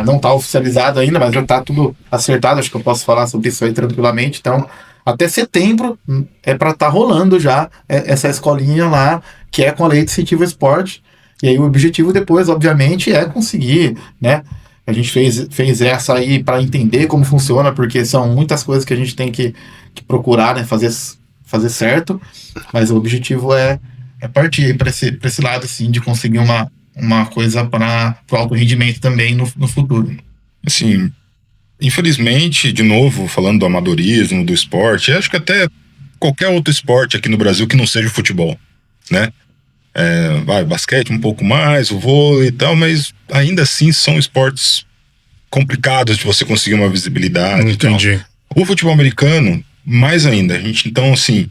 Não tá oficializado ainda, mas já tá tudo acertado, acho que eu posso falar sobre isso aí tranquilamente, então até setembro é para estar rolando já essa escolinha lá, que é com a lei de incentivo ao esporte, e aí o objetivo depois, obviamente, é conseguir, né? A gente fez essa aí para entender como funciona, porque são muitas coisas que a gente tem que procurar, né? Fazer certo, mas o objetivo é partir para esse lado, assim, de conseguir uma coisa para o alto rendimento também no futuro. Assim, infelizmente, de novo, falando do amadorismo, do esporte, acho que até qualquer outro esporte aqui no Brasil que não seja o futebol, né? Basquete um pouco mais, o vôlei e tal, mas ainda assim são esportes complicados de você conseguir uma visibilidade. Entendi. O futebol americano, mais ainda. Então, assim,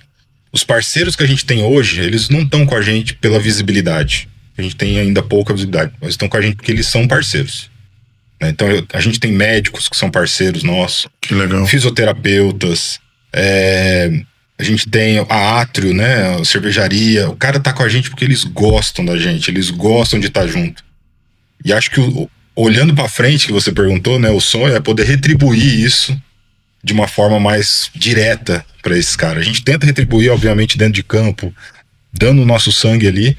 os parceiros que a gente tem hoje, eles não estão com a gente pela visibilidade. A gente tem ainda pouca visibilidade, mas estão com a gente porque eles são parceiros. Então, a gente tem médicos que são parceiros nossos. Que legal. Fisioterapeutas. A gente tem a Átrio, né? A cervejaria. O cara tá com a gente porque eles gostam da gente. Eles gostam de estar junto. E acho que, olhando pra frente, que você perguntou, né? O sonho é poder retribuir isso de uma forma mais direta para esses caras. A gente tenta retribuir, obviamente, dentro de campo, dando o nosso sangue ali,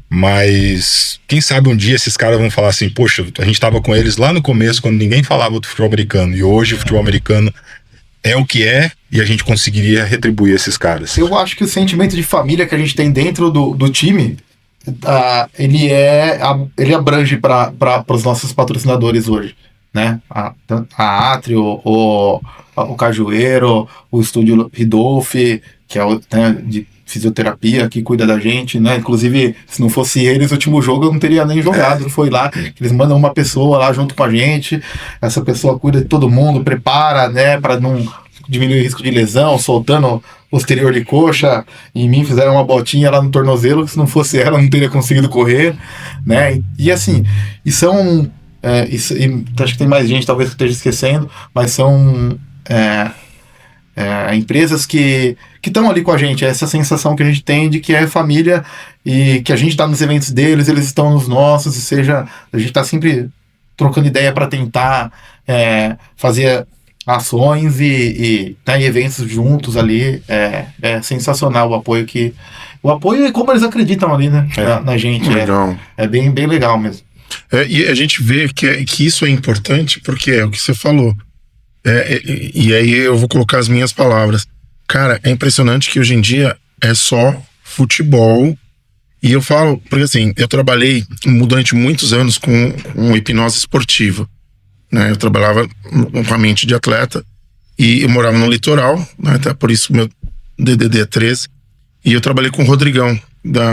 mas quem sabe um dia esses caras vão falar assim, poxa, a gente tava com eles lá no começo, quando ninguém falava do futebol americano, e hoje o futebol americano é o que é, e a gente conseguiria retribuir esses caras. Eu acho que o sentimento de família que a gente tem dentro do time, ele abrange para os nossos patrocinadores hoje, né? A Atrio, o Cajueiro, o Estúdio Ridolf, que é né, de fisioterapia, que cuida da gente, né? Inclusive, se não fosse eles, o último jogo eu não teria nem jogado. Foi lá, eles mandam uma pessoa lá junto com a gente, essa pessoa cuida de todo mundo, prepara, né, para não diminuir o risco de lesão, soltando posterior de coxa. Em mim fizeram uma botinha lá no tornozelo, que se não fosse ela, eu não teria conseguido correr, né? E assim, e são... acho que tem mais gente, talvez que esteja esquecendo, mas são empresas que estão ali com a gente. É essa sensação que a gente tem de que é família e que a gente está nos eventos deles, eles estão nos nossos, a gente está sempre trocando ideia para tentar fazer ações e tá em eventos juntos ali. É sensacional o apoio e como eles acreditam ali, né, na gente. Legal. É bem, bem legal mesmo. E a gente vê que isso é importante porque é o que você falou. E aí eu vou colocar as minhas palavras. Cara, é impressionante que hoje em dia é só futebol. E eu falo, porque assim, eu trabalhei durante muitos anos com hipnose esportiva, né? Eu trabalhava com a mente de atleta e eu morava no litoral, né? Até por isso meu DDD é 13. E eu trabalhei com o Rodrigão,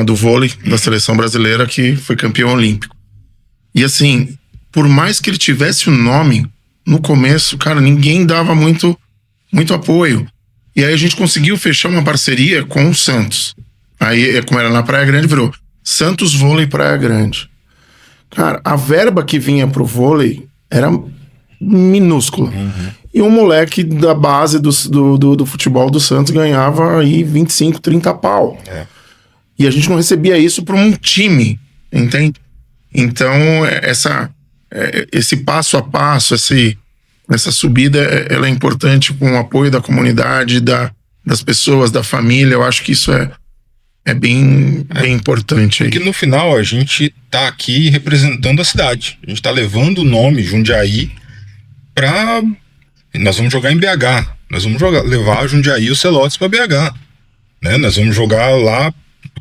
do vôlei, da seleção brasileira, que foi campeão olímpico. E assim, por mais que ele tivesse o nome, no começo, cara, ninguém dava muito apoio. E aí a gente conseguiu fechar uma parceria com o Santos. Aí, como era na Praia Grande, virou Santos Vôlei Praia Grande. Cara, a verba que vinha pro vôlei era minúscula. E um moleque da base do futebol do Santos ganhava aí 25, 30 pau. E a gente não recebia isso para um time, entende? Então, esse passo a passo, essa subida, ela é importante com o apoio da comunidade, das pessoas, da família. Eu acho que isso é bem importante aí. Porque no final a gente tá aqui representando a cidade. A gente tá levando o nome Jundiaí pra... Nós vamos jogar em BH. Nós vamos levar Jundiaí e os Celotes pra BH. Né? Nós vamos jogar lá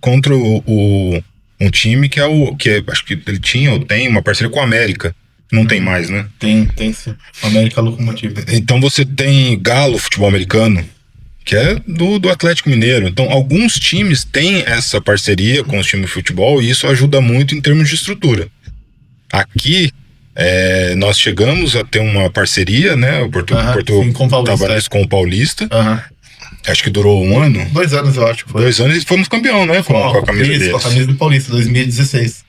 contra um time que acho que ele tinha ou tem uma parceria com a América. Não tem mais, né? Tem sim. América Locomotiva. Então você tem Galo Futebol Americano, que é do Atlético Mineiro. Então alguns times têm essa parceria com os times de futebol e isso ajuda muito em termos de estrutura. Aqui nós chegamos a ter uma parceria, né? O Porto Tavares com o Paulista. Acho que durou 1 ano. 2 anos, eu acho que foi. 2 anos e fomos campeão, né? Com a camisa deles. Com a camisa do Paulista, 2016.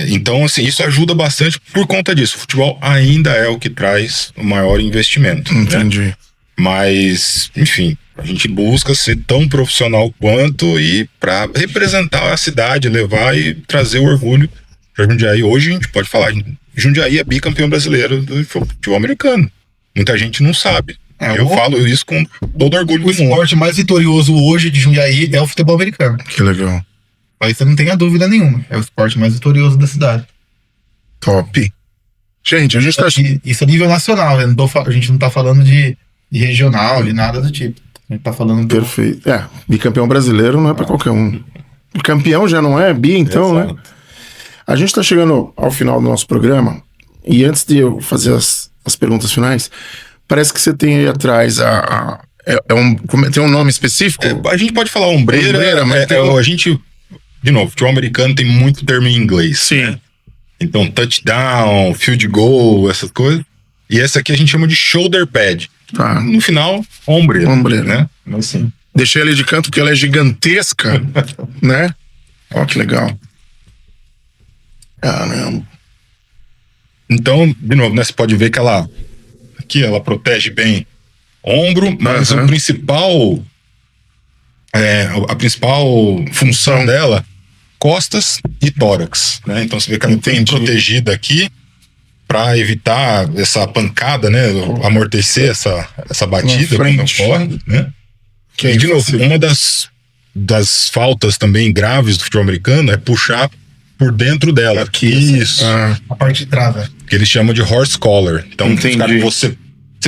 Então, assim, isso ajuda bastante por conta disso. O futebol ainda é o que traz o maior investimento. Entendi. Né? Mas, enfim, a gente busca ser tão profissional quanto e para representar a cidade, levar e trazer o orgulho para Jundiaí. Hoje a gente pode falar, Jundiaí é bicampeão brasileiro do futebol americano. Muita gente não sabe. Eu falo isso com todo orgulho do mundo. O esporte mais vitorioso hoje de Jundiaí é o futebol americano. Que legal. Aí você não tem a dúvida nenhuma. É o esporte mais vitorioso da cidade. Top. Gente, a gente tá... Isso é nível nacional, né? A gente não tá falando de regional, de nada do tipo. A gente tá falando do... Perfeito. Bicampeão brasileiro não é pra qualquer um. Campeão já não é bi, então, né? A gente tá chegando ao final do nosso programa e antes de eu fazer as perguntas finais, parece que você tem aí atrás tem um nome específico? A gente pode falar ombreira, mas a gente... De novo, futebol americano tem muito termo em inglês. Sim. Né? Então, touchdown, field goal, essas coisas. E essa aqui a gente chama de shoulder pad. Tá. No final, ombreira. Né? Mas sim. Deixei ela de canto porque ela é gigantesca, né? Ó, que legal. Caramba. Então, de novo, né? Você pode ver que ela protege bem ombro, mas a principal função dela, costas e tórax, né? Então você vê que ela tem protegida aqui para evitar essa pancada, né? Amortecer essa batida quando não corre, né? E de novo, uma das faltas também graves do futebol americano é puxar por dentro dela. Isso. A parte de trás, né? Que eles chamam de horse collar. Então, cara, você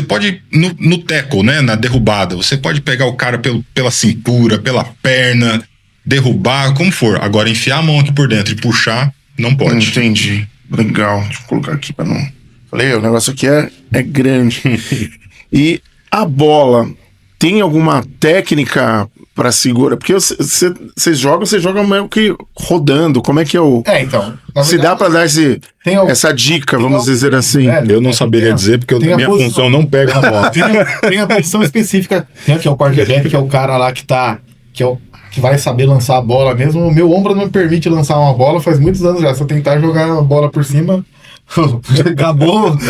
pode, no tackle, né? Na derrubada, você pode pegar o cara pela cintura, pela perna, derrubar, como for. Agora, enfiar a mão aqui por dentro e puxar, não pode. Entendi. Legal. Deixa eu colocar aqui pra não... Falei, o negócio aqui é grande. E a bola, tem alguma técnica pra segurar? Porque vocês jogam meio que rodando. Como é que é o... Então. Se dá pra dar essa dica, vamos dizer assim. Eu não saberia dizer, porque a minha função não pega na bola. Tem a posição específica. Tem aqui o quarterback, que é o cara lá que vai saber lançar a bola mesmo. O meu ombro não me permite lançar uma bola faz muitos anos já. Se eu tentar jogar a bola por cima,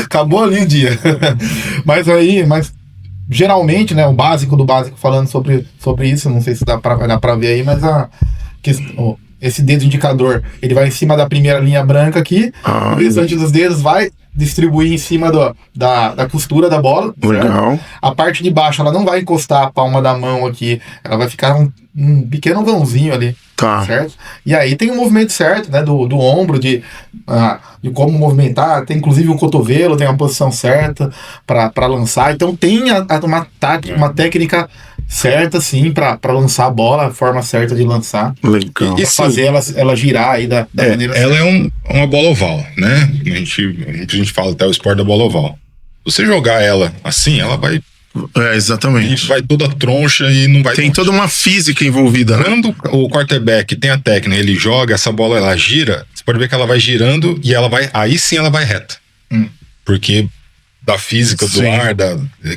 acabou ali o dia. Mas geralmente, né, o básico do básico falando sobre isso, não sei se dá pra ver aí, mas esse dedo indicador, ele vai em cima da primeira linha branca aqui, o restante dos dedos vai distribuir em cima da costura da bola. Legal. A parte de baixo, ela não vai encostar a palma da mão aqui, ela vai ficar um pequeno vãozinho ali. Tá. Certo? E aí tem o movimento certo, né, do ombro, de como movimentar, tem inclusive o cotovelo, tem a posição certa para lançar, então tem uma técnica certa, sim, para lançar a bola, a forma certa de lançar. Legal. E fazer ela girar aí da maneira ela é uma bola oval, né? A gente fala até o esporte da bola oval. Se você jogar ela assim, ela vai... exatamente. E vai toda troncha e não vai... Tem toda uma física envolvida, né? Quando o quarterback tem a técnica, ele joga, essa bola ela gira, você pode ver que ela vai girando e aí sim ela vai reta. Porque da física do ar,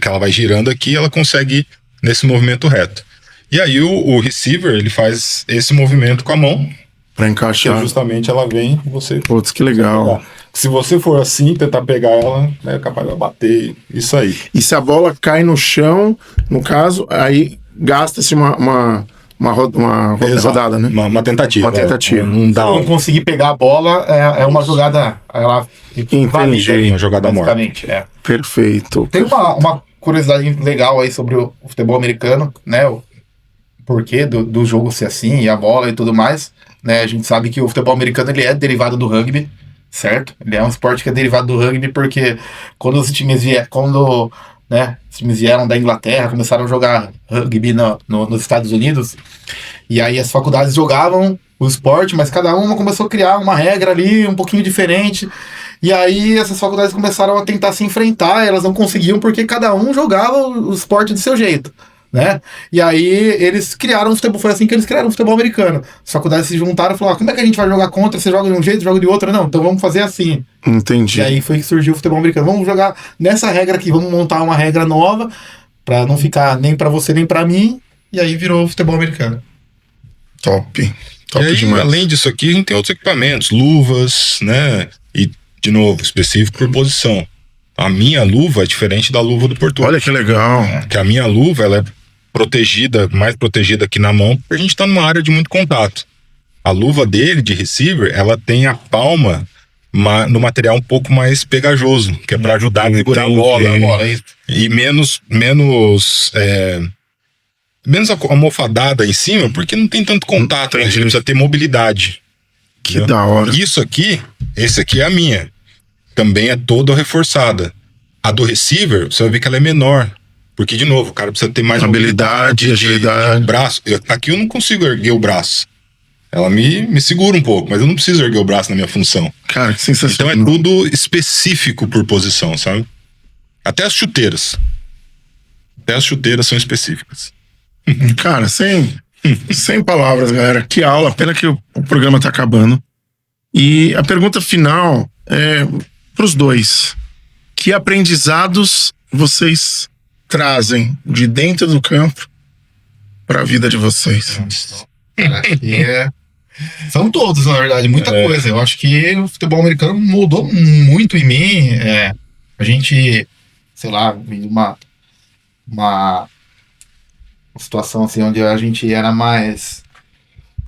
que ela vai girando aqui, ela consegue ir nesse movimento reto. E aí o receiver, ele faz esse movimento com a mão. Pra encaixar. Que justamente ela vem e você... Putz, que legal. Se você for assim, tentar pegar ela, é capaz de bater, isso aí. E se a bola cai no chão, no caso, aí gasta-se uma rodada, né? Uma tentativa. Uma tentativa. Se não conseguir pegar a bola, é uma jogada... Ela entendi. Uma jogada morta. Perfeito. Tem uma curiosidade legal aí sobre o futebol americano, né? O porquê do jogo ser assim, e a bola e tudo mais, né? A gente sabe que o futebol americano ele é derivado do rugby, certo? Ele é um esporte que é derivado do rugby porque quando os times vieram da Inglaterra, começaram a jogar rugby nos Estados Unidos, e aí as faculdades jogavam o esporte, mas cada uma começou a criar uma regra ali um pouquinho diferente, e aí essas faculdades começaram a tentar se enfrentar, elas não conseguiam porque cada um jogava o esporte do seu jeito, né? E aí eles criaram o futebol, foi assim que eles criaram o futebol americano. As faculdades se juntaram e falaram, como é que a gente vai jogar contra? Você joga de um jeito, joga de outro? Não, então vamos fazer assim. Entendi. E aí foi que surgiu o futebol americano. Vamos jogar nessa regra aqui, vamos montar uma regra nova pra não ficar nem pra você nem pra mim, e aí virou o futebol americano. Top e aí, demais. Além disso aqui, a gente tem outros equipamentos, luvas, né? E, de novo, específico por posição. A minha luva é diferente da luva do Portugal. Olha que legal. Que a minha luva, ela é protegida, mais protegida aqui na mão, porque a gente tá numa área de muito contato. A luva dele, de receiver, ela tem a palma no material um pouco mais pegajoso, que é para ajudar a segurar a bola. E menos almofadada em cima, porque não tem tanto contato, né? A gente precisa ter mobilidade. Que da hora. Esse aqui é a minha. Também é toda reforçada. A do receiver, você vai ver que ela é menor. Porque, de novo, o cara precisa ter mais habilidade, agilidade. Braço. Aqui eu não consigo erguer o braço. Ela me segura um pouco, mas eu não preciso erguer o braço na minha função. Cara, que sensacional. Então é tudo específico por posição, sabe? Até as chuteiras. São específicas. Cara, sem palavras, galera. Que aula. Pena que o programa tá acabando. E a pergunta final é pros dois. Que aprendizados vocês trazem de dentro do campo para a vida de vocês? São todos, na verdade, muita coisa. Eu acho que o futebol americano mudou muito em mim. A gente, sei lá, vindo uma situação assim onde a gente era mais...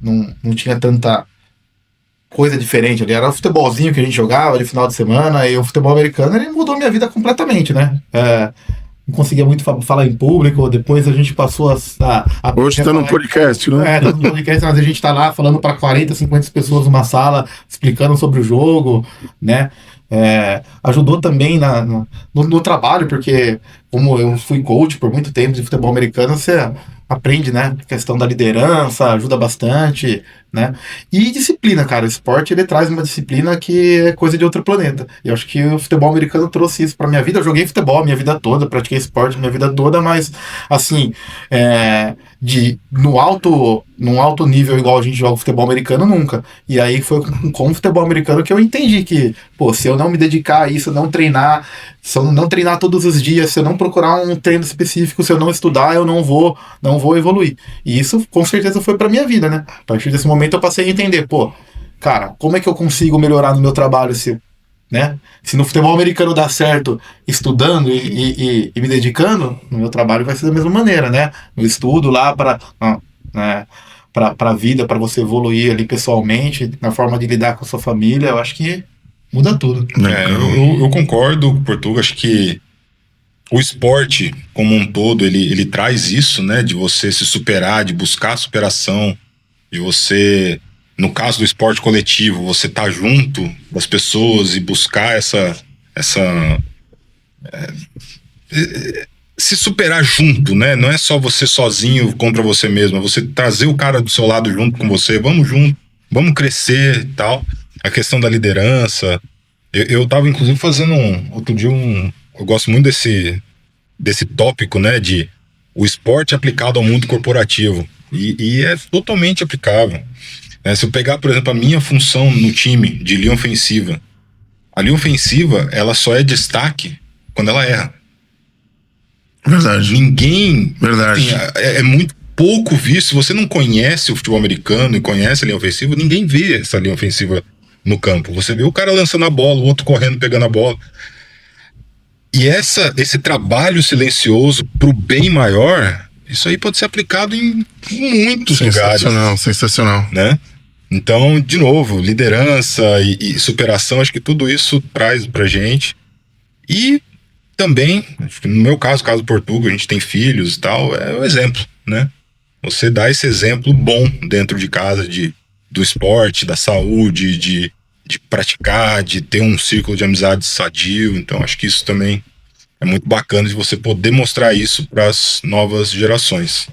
Não tinha tanta coisa diferente ali. Era o futebolzinho que a gente jogava de final de semana, e o futebol americano, ele mudou minha vida completamente, né? Não conseguia muito falar em público, depois a gente passou a Hoje tá no podcast, né? tá no podcast, mas a gente tá lá falando para 40, 50 pessoas numa sala, explicando sobre o jogo, né? Ajudou também no trabalho, porque como eu fui coach por muito tempo de futebol americano, você aprende, né? A questão da liderança, ajuda bastante, né? E disciplina, cara. O esporte, ele traz uma disciplina que é coisa de outro planeta. E eu acho que o futebol americano trouxe isso pra minha vida. Eu joguei futebol a minha vida toda, pratiquei esporte a minha vida toda, mas, assim, num alto nível igual a gente joga futebol americano, nunca. E aí foi com o futebol americano que eu entendi que, pô, se eu não me dedicar a isso, não treinar, se eu não treinar todos os dias, se eu não procurar um treino específico, se eu não estudar, eu não vou evoluir. E isso, com certeza, foi pra minha vida, né? A partir desse momento eu passei a entender, pô, cara, como é que eu consigo melhorar no meu trabalho se no futebol americano dá certo estudando e me dedicando, no meu trabalho vai ser da mesma maneira, né? Eu estudo lá para a vida, para você evoluir ali pessoalmente, na forma de lidar com a sua família, eu acho que muda tudo. Eu concordo com o Portuga, acho que o esporte como um todo, ele traz isso, né? De você se superar, de buscar a superação, de você, no caso do esporte coletivo, você tá junto das pessoas e buscar se superar junto, né? Não é só você sozinho contra você mesmo, é você trazer o cara do seu lado junto com você, vamos junto, vamos crescer e tal. A questão da liderança. Eu tava, inclusive, fazendo outro dia eu gosto muito desse tópico, né, de o esporte aplicado ao mundo corporativo. E é totalmente aplicável. Se eu pegar, por exemplo, a minha função no time de linha ofensiva, a linha ofensiva, ela só é destaque quando ela erra. Verdade. Ninguém... Verdade. É muito pouco visto. Se você não conhece o futebol americano e conhece a linha ofensiva, ninguém vê essa linha ofensiva no campo. Você vê o cara lançando a bola, o outro correndo, pegando a bola. E esse trabalho silencioso pro bem maior, isso aí pode ser aplicado em muitos lugares. Sensacional. Né? Então, de novo, liderança e superação, acho que tudo isso traz pra gente. E também, no meu caso do Portuga, a gente tem filhos e tal, é o exemplo, né? Você dá esse exemplo bom dentro de casa do esporte, da saúde, de praticar, de ter um círculo de amizade sadio. Então acho que isso também é muito bacana de você poder mostrar isso para as novas gerações.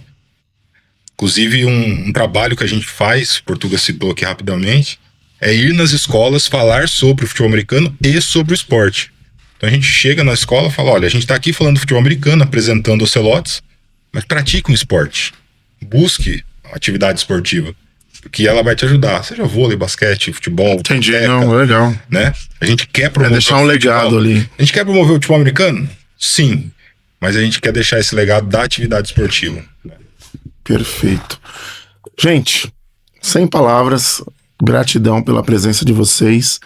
Inclusive um trabalho que a gente faz, Portuga citou aqui rapidamente, é ir nas escolas falar sobre o futebol americano e sobre o esporte. Então a gente chega na escola e fala, olha, a gente está aqui falando do futebol americano, apresentando os Ocelotes, mas pratique um esporte, busque atividade esportiva, que ela vai te ajudar, seja vôlei, basquete, futebol. Entendi, teca, não, legal. Né? A gente quer promover. Deixar um legado ali. A gente quer promover o futebol americano? Sim. Mas a gente quer deixar esse legado da atividade esportiva. Perfeito. Gente, sem palavras, gratidão pela presença de vocês.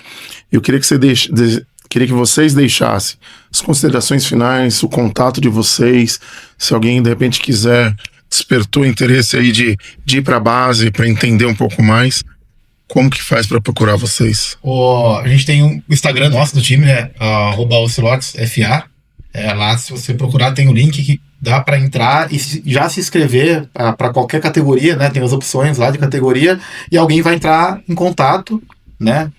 Eu queria que vocês deixassem as considerações finais, o contato de vocês. Se alguém de repente quiser, despertou interesse aí de ir para a base, para entender um pouco mais, como que faz para procurar vocês? A gente tem um Instagram nosso do time, né? @ocelotesfa. Lá, se você procurar, tem o link que dá para entrar e já se inscrever para qualquer categoria, né? Tem as opções lá de categoria e alguém vai entrar em contato, né?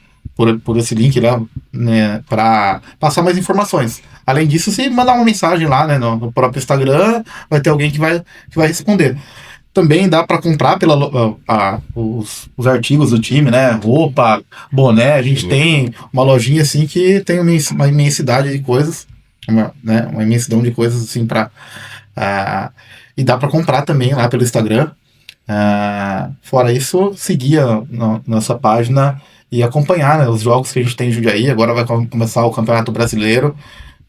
Por esse link lá, né? Para passar mais informações. Além disso, se mandar uma mensagem lá, né, no próprio Instagram, vai ter alguém que vai responder. Também dá para comprar os artigos do time, né? Roupa, boné. A gente tem uma lojinha assim que tem uma imensidade de coisas, uma imensidão de coisas assim e dá para comprar também lá pelo Instagram. Fora isso, seguir a nossa página e acompanhar, né, os jogos que a gente tem em Jundiaí. Agora vai começar o Campeonato Brasileiro.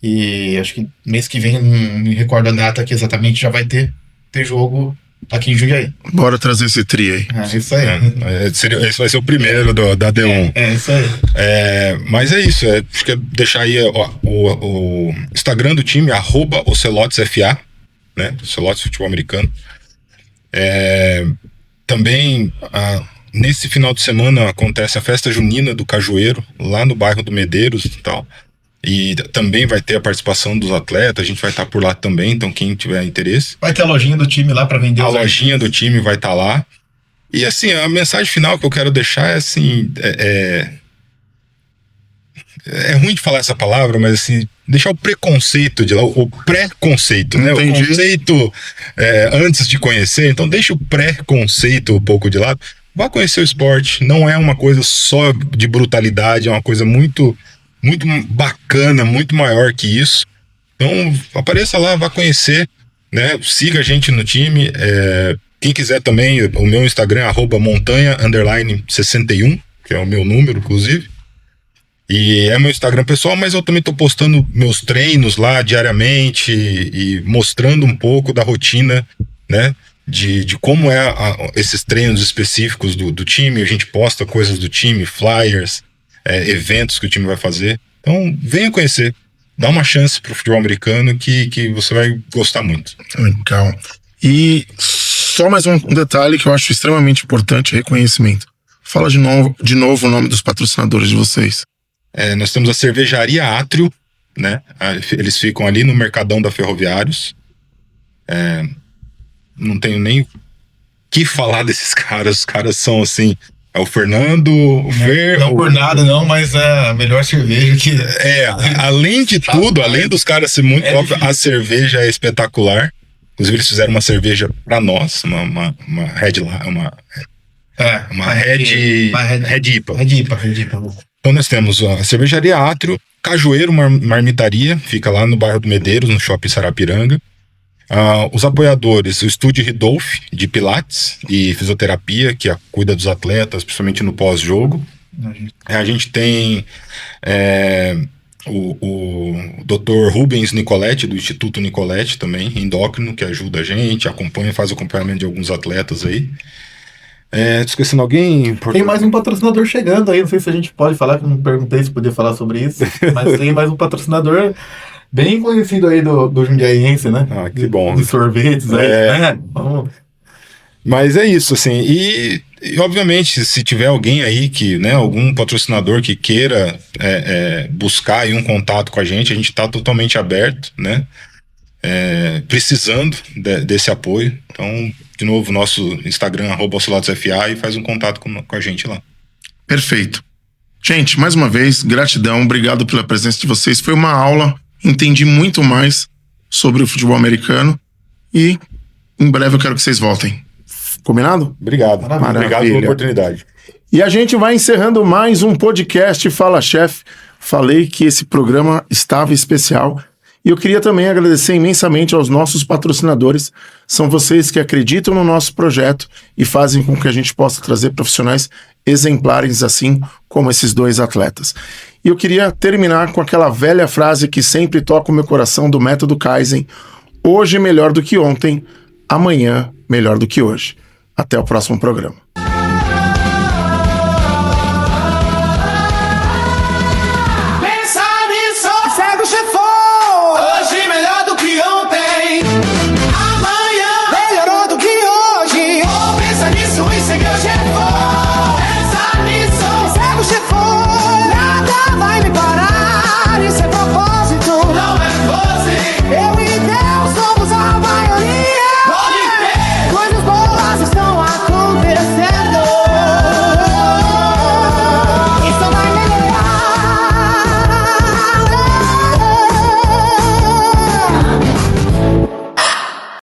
E acho que mês que vem, não me recordo a data aqui exatamente, já vai ter jogo aqui em Jundiaí. Bora trazer esse trio aí. Isso aí. Esse vai ser o primeiro da D1. Isso aí. Mas é isso. Acho que é deixar aí o Instagram do time, @ocelotesfa, né? Ocelotes Futebol Americano. Também nesse final de semana acontece a festa junina do Cajueiro, lá no bairro do Medeiros e tal. E também vai ter a participação dos atletas, a gente vai estar por lá também, então quem tiver interesse. Vai ter a lojinha do time lá para vender. A lojinha do time vai estar lá. E assim, a mensagem final que eu quero deixar é assim, é ruim de falar essa palavra, mas assim, deixar o preconceito de lá, o pré-conceito, né? Entendi. O conceito antes de conhecer, então deixa o pré-conceito um pouco de lado. Vá conhecer o esporte, não é uma coisa só de brutalidade, é uma coisa muito, muito bacana, muito maior que isso. Então apareça lá, vá conhecer, né? Siga a gente no time. Quem quiser também, o meu Instagram é @montanha_61, que é o meu número, inclusive. E é meu Instagram pessoal, mas eu também tô postando meus treinos lá diariamente e mostrando um pouco da rotina, né? De como esses treinos específicos do time. A gente posta coisas do time, flyers, eventos que o time vai fazer. Então, venha conhecer. Dá uma chance pro futebol americano que você vai gostar muito. Legal. E só mais um detalhe que eu acho extremamente importante, reconhecimento. Fala de novo o nome dos patrocinadores de vocês. Nós temos a Cervejaria Átrio, né? Eles ficam ali no Mercadão da Ferroviários. Não tenho nem o que falar desses caras. Os caras são assim... É o Fernando... Não por nada não, mas é a melhor cerveja que... Além de tudo, além dos caras ser muito óbvio, a cerveja é espetacular. Inclusive eles fizeram uma cerveja pra nós, uma Red IPA. Red IPA. Então nós temos a Cervejaria Átrio, Cajueiro Marmitaria, fica lá no bairro do Medeiros, no Shopping Sarapiranga. Os apoiadores, o Estúdio Ridolf, de Pilates e Fisioterapia, que cuida dos atletas, principalmente no pós-jogo. A gente tem o Dr. Rubens Nicoletti, do Instituto Nicoletti também, endócrino, que ajuda a gente, faz acompanhamento de alguns atletas aí. Tô esquecendo alguém? Tem mais um patrocinador chegando aí, não sei se a gente pode falar, que eu não perguntei se podia falar sobre isso, mas tem mais um patrocinador bem conhecido aí do jundiaiense, né? Que bom. De sorvetes aí, né? Vamos... Mas é isso, assim, e obviamente se tiver alguém aí que, né, algum patrocinador que queira buscar aí um contato com a gente tá totalmente aberto, né? Precisando desse apoio. Então, de novo, nosso Instagram @OcelotasFA e faz um contato com a gente lá. Perfeito. Gente, mais uma vez, gratidão, obrigado pela presença de vocês. Foi uma aula, entendi muito mais sobre o futebol americano e em breve eu quero que vocês voltem. Combinado? Obrigado. Maravilha. Obrigado pela oportunidade. E a gente vai encerrando mais um podcast Fala Chef. Falei que esse programa estava especial. E eu queria também agradecer imensamente aos nossos patrocinadores. São vocês que acreditam no nosso projeto e fazem com que a gente possa trazer profissionais exemplares assim como esses dois atletas. E eu queria terminar com aquela velha frase que sempre toca o meu coração do método Kaizen: hoje melhor do que ontem, amanhã melhor do que hoje. Até o próximo programa.